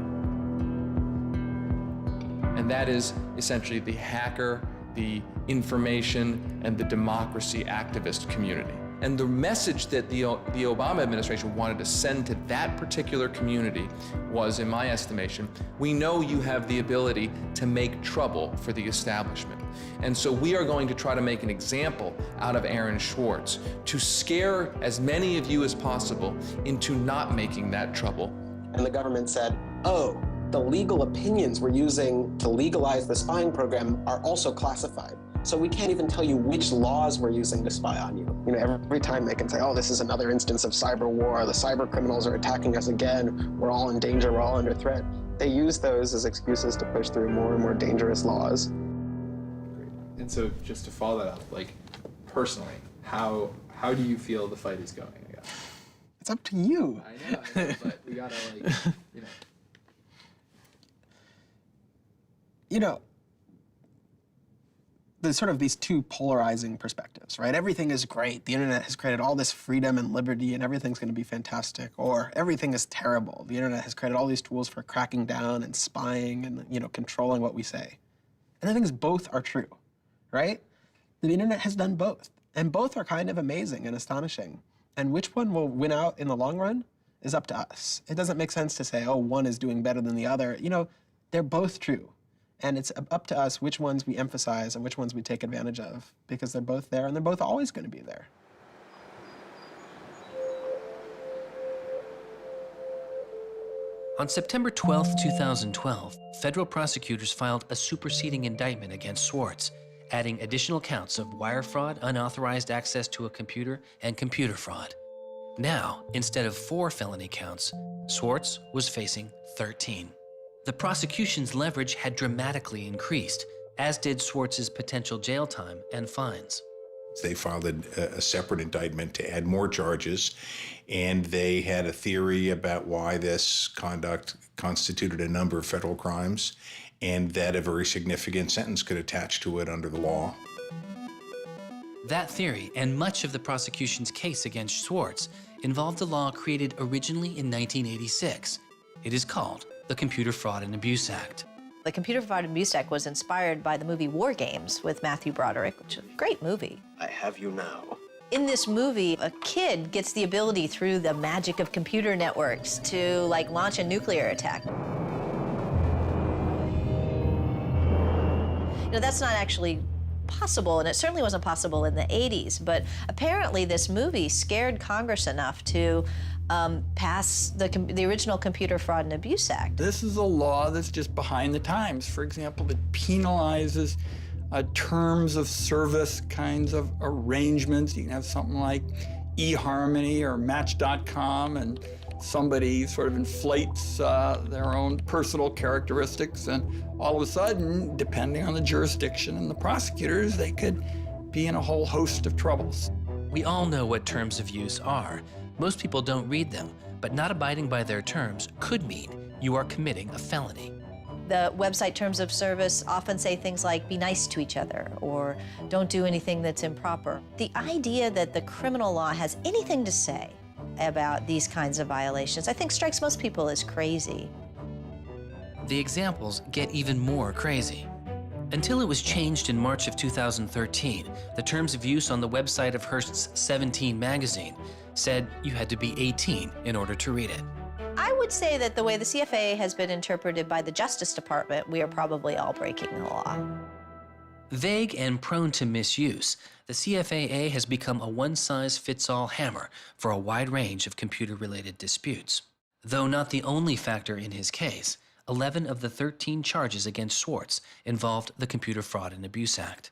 And that is essentially the hacker, the information, and the democracy activist community. And the message that the Obama administration wanted to send to that particular community was, in my estimation, we know you have the ability to make trouble for the establishment. And so we are going to try to make an example out of Aaron Swartz to scare as many of you as possible into not making that trouble. And the government said, oh, the legal opinions we're using to legalize the spying program are also classified. So we can't even tell you which laws we're using to spy on you. You know, every time they can say, oh, this is another instance of cyber war, the cyber criminals are attacking us again, we're all in danger, we're all under threat. They use those as excuses to push through more and more dangerous laws. And so just to follow that up, like personally, how do you feel the fight is going, I guess? It's up to you. I know, but we gotta like, you know. You know, there's sort of these two polarizing perspectives, right? Everything is great. The internet has created all this freedom and liberty and everything's gonna be fantastic. Or everything is terrible. The internet has created all these tools for cracking down and spying and, you know, controlling what we say. And the thing is, both are true, right? The internet has done both. And both are kind of amazing and astonishing. And which one will win out in the long run is up to us. It doesn't make sense to say, oh, one is doing better than the other. You know, they're both true. And it's up to us which ones we emphasize and which ones we take advantage of, because they're both there and they're both always going to be there. On September 12, 2012, federal prosecutors filed a superseding indictment against Swartz, adding additional counts of wire fraud, unauthorized access to a computer, and computer fraud. Now, instead of 4 felony counts, Swartz was facing 13. The prosecution's leverage had dramatically increased, as did Swartz's potential jail time and fines. They filed a separate indictment to add more charges, and they had a theory about why this conduct constituted a number of federal crimes, and that a very significant sentence could attach to it under the law. That theory, and much of the prosecution's case against Swartz, involved a law created originally in 1986. It is called the Computer Fraud and Abuse Act. The Computer Fraud and Abuse Act was inspired by the movie War Games with Matthew Broderick, which is a great movie. I have you now. In this movie, a kid gets the ability through the magic of computer networks to like launch a nuclear attack. that's not actually possible, and it certainly wasn't possible in the 80s, but apparently this movie scared Congress enough to pass the original Computer Fraud and Abuse Act. This is a law that's just behind the times. For example, that penalizes terms of service kinds of arrangements. You can have something like eHarmony or Match.com, and somebody sort of inflates their own personal characteristics, and all of a sudden, depending on the jurisdiction and the prosecutors, they could be in a whole host of troubles. We all know what terms of use are. Most people don't read them, but not abiding by their terms could mean you are committing a felony. The website terms of service often say things like, be nice to each other, or don't do anything that's improper. The idea that the criminal law has anything to say about these kinds of violations, I think strikes most people as crazy. The examples get even more crazy. Until it was changed in March of 2013, the terms of use on the website of Hearst's 17 magazine said you had to be 18 in order to read it. I would say that the way the CFA has been interpreted by the Justice Department, we are probably all breaking the law. Vague and prone to misuse, the CFAA has become a one-size-fits-all hammer for a wide range of computer-related disputes. Though not the only factor in his case, 11 of the 13 charges against Swartz involved the Computer Fraud and Abuse Act.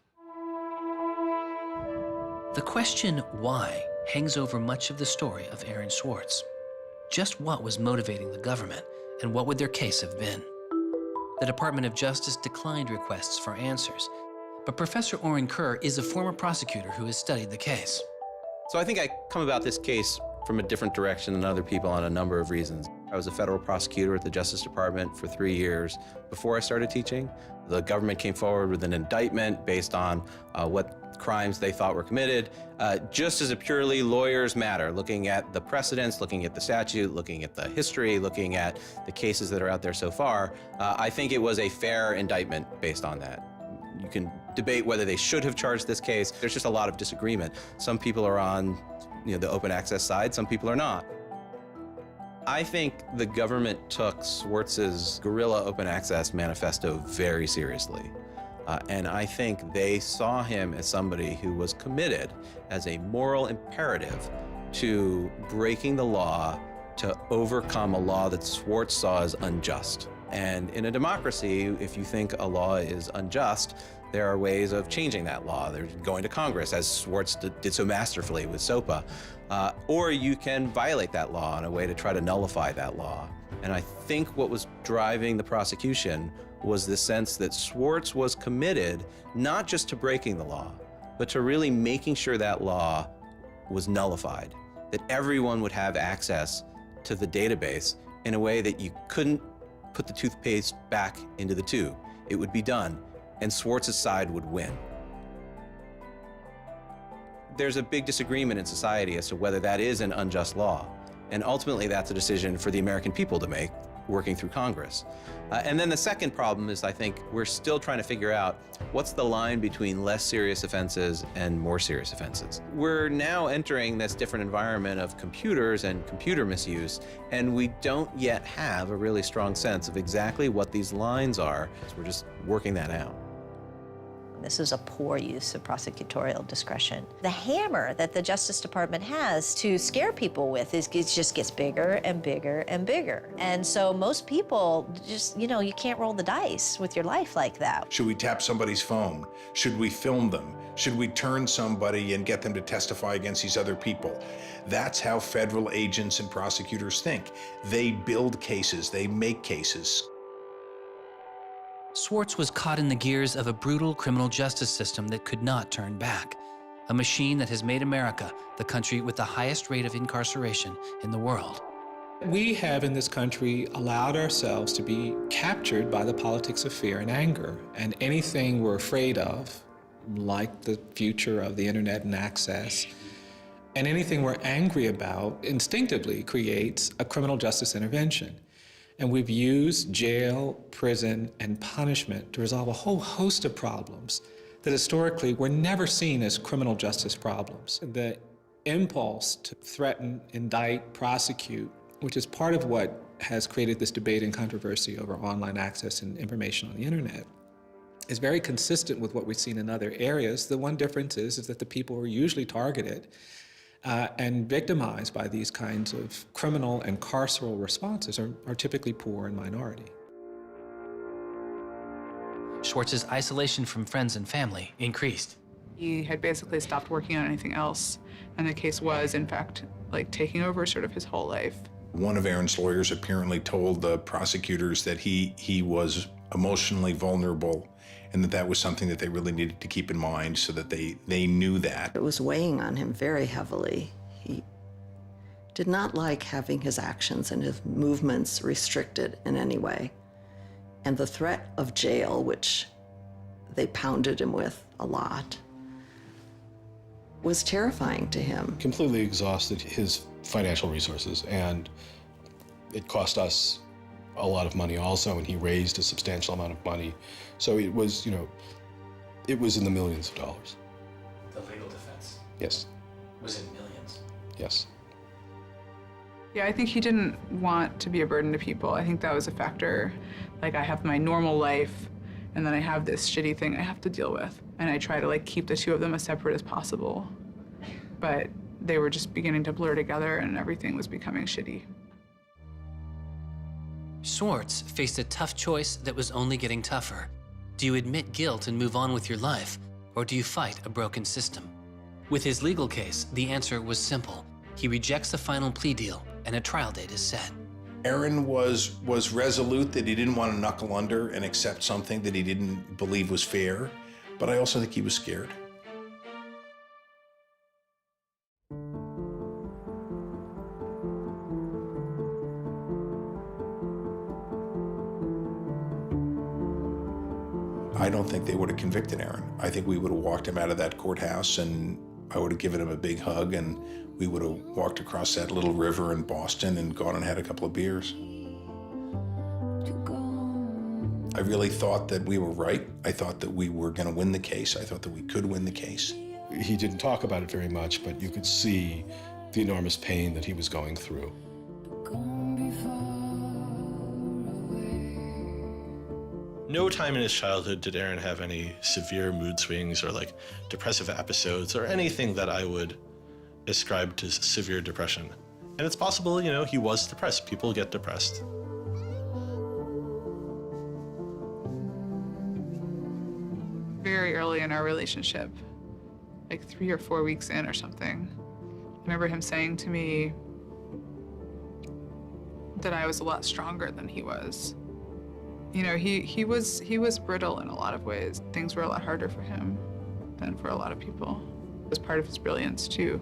The question why hangs over much of the story of Aaron Swartz. Just what was motivating the government, and what would their case have been? The Department of Justice declined requests for answers, but Professor Oren Kerr is a former prosecutor who has studied the case. So I think I come about this case from a different direction than other people on a number of reasons. I was a federal prosecutor at the Justice Department for 3 years before I started teaching. The government came forward with an indictment based on what crimes they thought were committed, just as a purely lawyers matter, looking at the precedents, looking at the statute, looking at the history, looking at the cases that are out there so far. I think it was a fair indictment based on that. You can debate whether they should have charged this case. There's just a lot of disagreement. Some people are on the open access side, some people are not. I think the government took Swartz's guerrilla open access manifesto very seriously. And I think they saw him as somebody who was committed as a moral imperative to breaking the law to overcome a law that Swartz saw as unjust. And in a democracy, if you think a law is unjust, there are ways of changing that law. There's going to Congress, as Swartz did so masterfully with SOPA. Or you can violate that law in a way to try to nullify that law. And I think what was driving the prosecution was the sense that Swartz was committed not just to breaking the law, but to really making sure that law was nullified, that everyone would have access to the database in a way that you couldn't put the toothpaste back into the tube. It would be done, and Swartz's side would win. There's a big disagreement in society as to whether that is an unjust law, and ultimately that's a decision for the American people to make, working through Congress. And then the second problem is, I think, we're still trying to figure out what's the line between less serious offenses and more serious offenses. We're now entering this different environment of computers and computer misuse, and we don't yet have a really strong sense of exactly what these lines are. So we're just working that out. This is a poor use of prosecutorial discretion. The hammer that the Justice Department has to scare people with it just gets bigger and bigger and bigger. And so most people just, you can't roll the dice with your life like that. Should we tap somebody's phone? Should we film them? Should we turn somebody and get them to testify against these other people? That's how federal agents and prosecutors think. They build cases, they make cases. Swartz was caught in the gears of a brutal criminal justice system that could not turn back. A machine that has made America the country with the highest rate of incarceration in the world. We have in this country allowed ourselves to be captured by the politics of fear and anger. And anything we're afraid of, like the future of the internet and access, and anything we're angry about instinctively creates a criminal justice intervention. And we've used jail, prison, and punishment to resolve a whole host of problems that historically were never seen as criminal justice problems. The impulse to threaten, indict, prosecute, which is part of what has created this debate and controversy over online access and information on the internet, is very consistent with what we've seen in other areas. The one difference is that the people who are usually targeted and victimized by these kinds of criminal and carceral responses are typically poor and minority. Swartz's isolation from friends and family increased. He had basically stopped working on anything else, and the case was, in fact, like taking over sort of his whole life. One of Aaron's lawyers apparently told the prosecutors that he was emotionally vulnerable and that was something that they really needed to keep in mind so that they knew that. It was weighing on him very heavily. He did not like having his actions and his movements restricted in any way. And the threat of jail, which they pounded him with a lot, was terrifying to him. Completely exhausted his financial resources, and it cost us a lot of money also, and he raised a substantial amount of money. So it was, it was in the millions of dollars. The legal defense Yes, was in millions. yes. Yeah, I think he didn't want to be a burden to people. I think that was a factor. Like, I have my normal life, and then I have this shitty thing I have to deal with. And I try to, like, keep the two of them as separate as possible. But they were just beginning to blur together, and everything was becoming shitty. Swartz faced a tough choice that was only getting tougher. Do you admit guilt and move on with your life, or do you fight a broken system? With his legal case, the answer was simple. He rejects the final plea deal, and a trial date is set. Aaron was resolute that he didn't want to knuckle under and accept something that he didn't believe was fair, but I also think he was scared. I don't think they would have convicted Aaron. I think we would have walked him out of that courthouse, and I would have given him a big hug, and we would have walked across that little river in Boston and gone and had a couple of beers. I really thought that we were right. I thought that we were going to win the case. I thought that we could win the case. He didn't talk about it very much, but you could see the enormous pain that he was going through. No time in his childhood did Aaron have any severe mood swings or like depressive episodes or anything that I would ascribe to severe depression. And it's possible, he was depressed. People get depressed. Very early in our relationship, like 3 or 4 weeks in or something, I remember him saying to me that I was a lot stronger than he was. He was brittle in a lot of ways. Things were a lot harder for him than for a lot of people. It was part of his brilliance, too.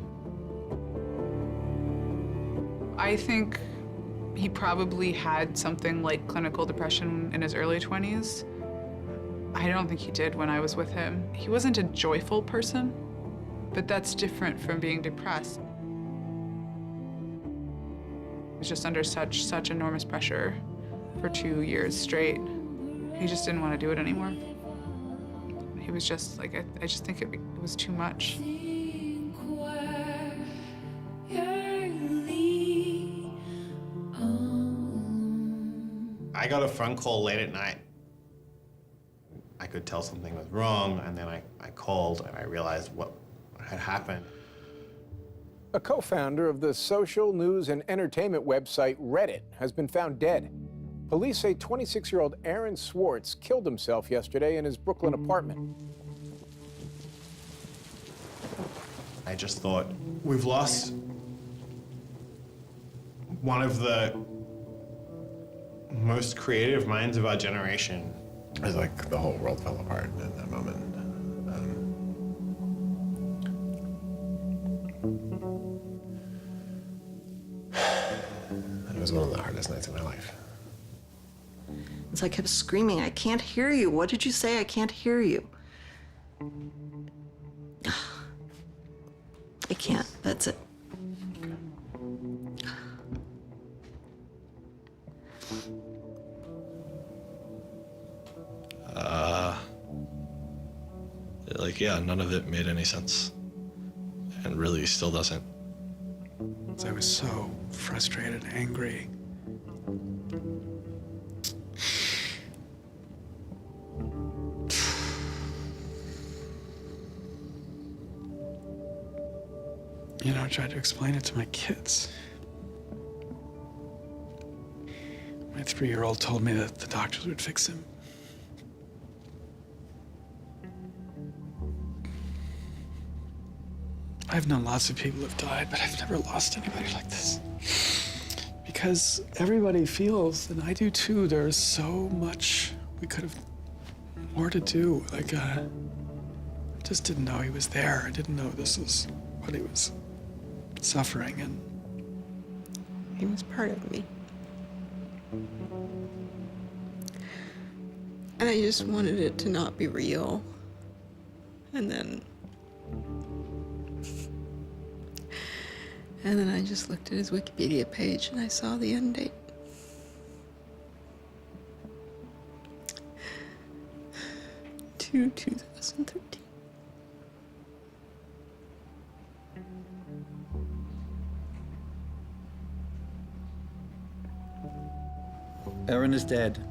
I think he probably had something like clinical depression in his early 20s. I don't think he did when I was with him. He wasn't a joyful person, but that's different from being depressed. He was just under such enormous pressure for 2 years straight. He just didn't want to do it anymore. He was just like, I just think it was too much. I got a phone call late at night. I could tell something was wrong, and then I called and I realized what had happened. A co-founder of the social news and entertainment website Reddit has been found dead. Police say 26-year-old Aaron Swartz killed himself yesterday in his Brooklyn apartment. I just thought, we've lost one of the most creative minds of our generation. It was like the whole world fell apart in that moment. It was one of the hardest nights of my life. So I kept screaming, I can't hear you. What did you say? I can't hear you. I can't. That's it. None of it made any sense. And really still doesn't. I was so frustrated, angry. I tried to explain it to my kids. My 3-year-old told me that the doctors would fix him. I've known lots of people who've died, but I've never lost anybody like this. Because everybody feels, and I do too, there's so much we could have more to do. Like, I just didn't know he was there. I didn't know this was what he was suffering, and he was part of me. And I just wanted it to not be real. And then I just looked at his Wikipedia page and I saw the end date. To 2013. Aaron is dead.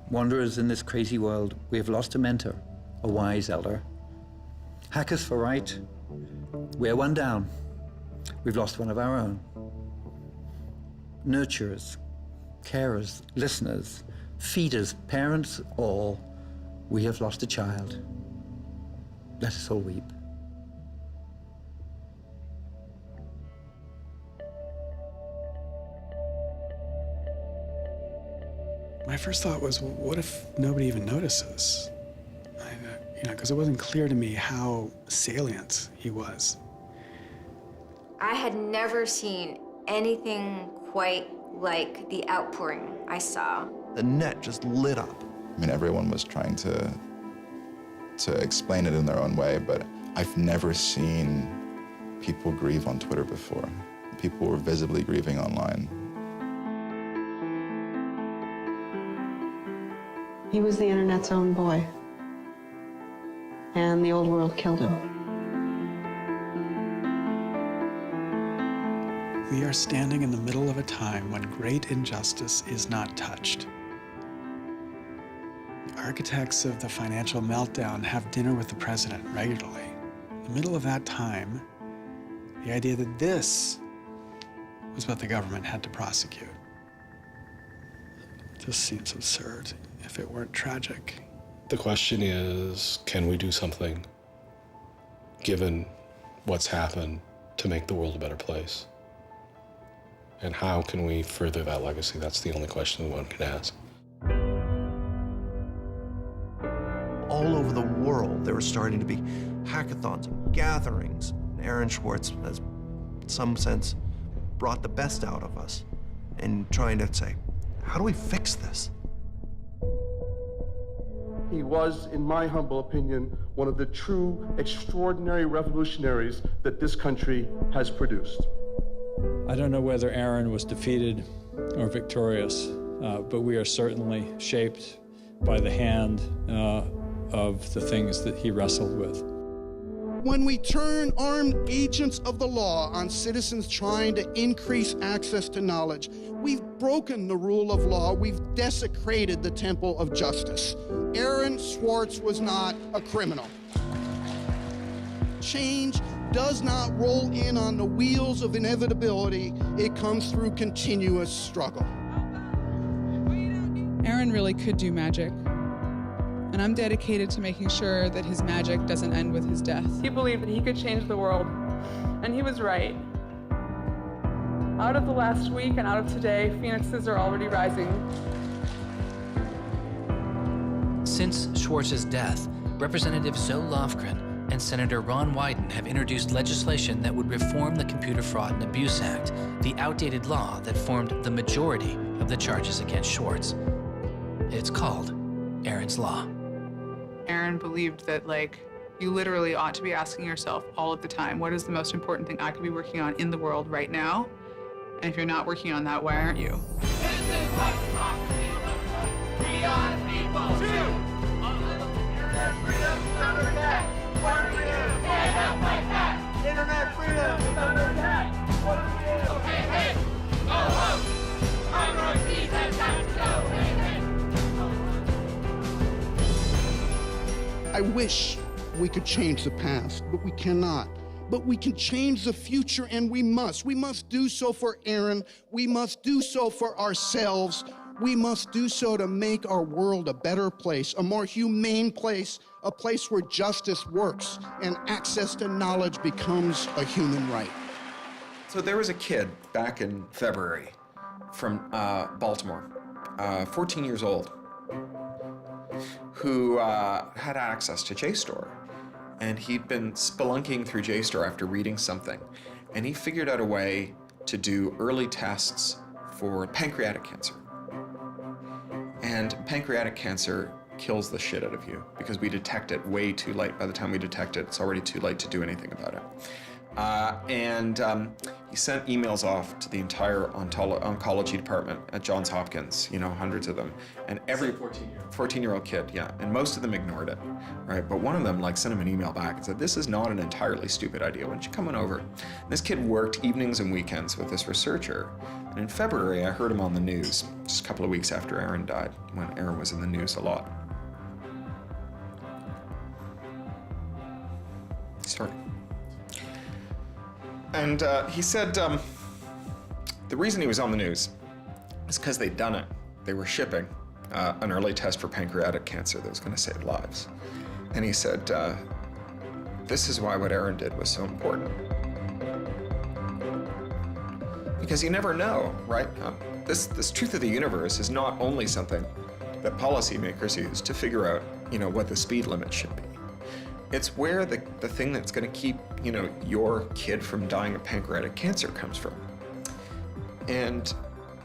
Wanderers in this crazy world, we have lost a mentor, a wise elder. Hackers for right, we're one down. We've lost one of our own. Nurturers, carers, listeners, feeders, parents, all, we have lost a child. Let us all weep. my first thought was, well, what if nobody even notices? Because it wasn't clear to me how salient he was. I had never seen anything quite like the outpouring I saw. The net just lit up. I mean, everyone was trying to explain it in their own way, but I've never seen people grieve on Twitter before. People were visibly grieving online. He was the internet's own boy, and the old world killed him. We are standing in the middle of a time when great injustice is not touched. The architects of the financial meltdown have dinner with the president regularly. In the middle of that time, the idea that this was what the government had to prosecute just seems absurd if it weren't tragic. The question is, can we do something, given what's happened, to make the world a better place? And how can we further that legacy? That's the only question one can ask. All over the world, there were starting to be hackathons, gatherings. Aaron Swartz has, in some sense, brought the best out of us in trying to say, how do we fix this? He was, in my humble opinion, one of the true extraordinary revolutionaries that this country has produced. I don't know whether Aaron was defeated or victorious, but we are certainly shaped by the hand of the things that he wrestled with. When we turn armed agents of the law on citizens trying to increase access to knowledge, we've broken the rule of law, we've desecrated the temple of justice. Aaron Swartz was not a criminal. Change does not roll in on the wheels of inevitability, it comes through continuous struggle. Aaron really could do magic. And I'm dedicated to making sure that his magic doesn't end with his death. He believed that he could change the world, and he was right. Out of the last week and out of today, phoenixes are already rising. Since Swartz's death, Representative Zoe Lofgren and Senator Ron Wyden have introduced legislation that would reform the Computer Fraud and Abuse Act, the outdated law that formed the majority of the charges against Swartz. It's called Aaron's Law. Aaron believed that, you literally ought to be asking yourself all of the time, what is the most important thing I could be working on in the world right now? And if you're not working on that, why aren't you? This is what democracy looks like. We are the people. Internet freedom is under attack. What do we do? Stand up like that. Internet freedom is under attack. What do we do? Hey, hey, go home. Our North East has got to go. Hey, hey. I wish we could change the past, but we cannot. but we can change the future, and we must. We must do so for Aaron. We must do so for ourselves. We must do so to make our world a better place, a more humane place, a place where justice works and access to knowledge becomes a human right. So there was a kid back in February from Baltimore, 14 years old, who had access to JSTOR. And he'd been spelunking through JSTOR after reading something. And he figured out a way to do early tests for pancreatic cancer. And pancreatic cancer kills the shit out of you because we detect it way too late. By the time we detect it, it's already too late to do anything about it. He sent emails off to the entire oncology department at Johns Hopkins, you know, hundreds of them. And every 14-year-old kid, yeah. And most of them ignored it, right? But one of them sent him an email back and said, this is not an entirely stupid idea. Why don't you come on over? And this kid worked evenings and weekends with this researcher. And in February, I heard him on the news, just a couple of weeks after Aaron died, when Aaron was in the news a lot. Sorry. And he said the reason he was on the news is because they'd done it. They were shipping an early test for pancreatic cancer that was going to save lives. And he said, this is why what Aaron did was so important. Because you never know, right? This truth of the universe is not only something that policymakers use to figure out, you know, what the speed limit should be. It's where the thing that's going to keep, you know, your kid from dying of pancreatic cancer comes from. And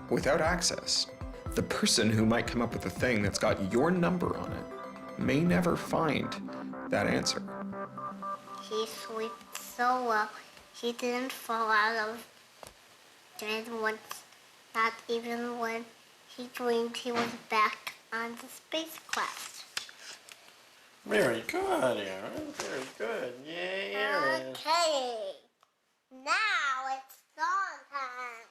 without access, the person who might come up with the thing that's got your number on it may never find that answer. He slept so well, he didn't fall out of bed once, not even when he dreamed he was back on the spacecraft. Very good, Aaron. Very good. Yay, Aaron. Okay. Now it's song time.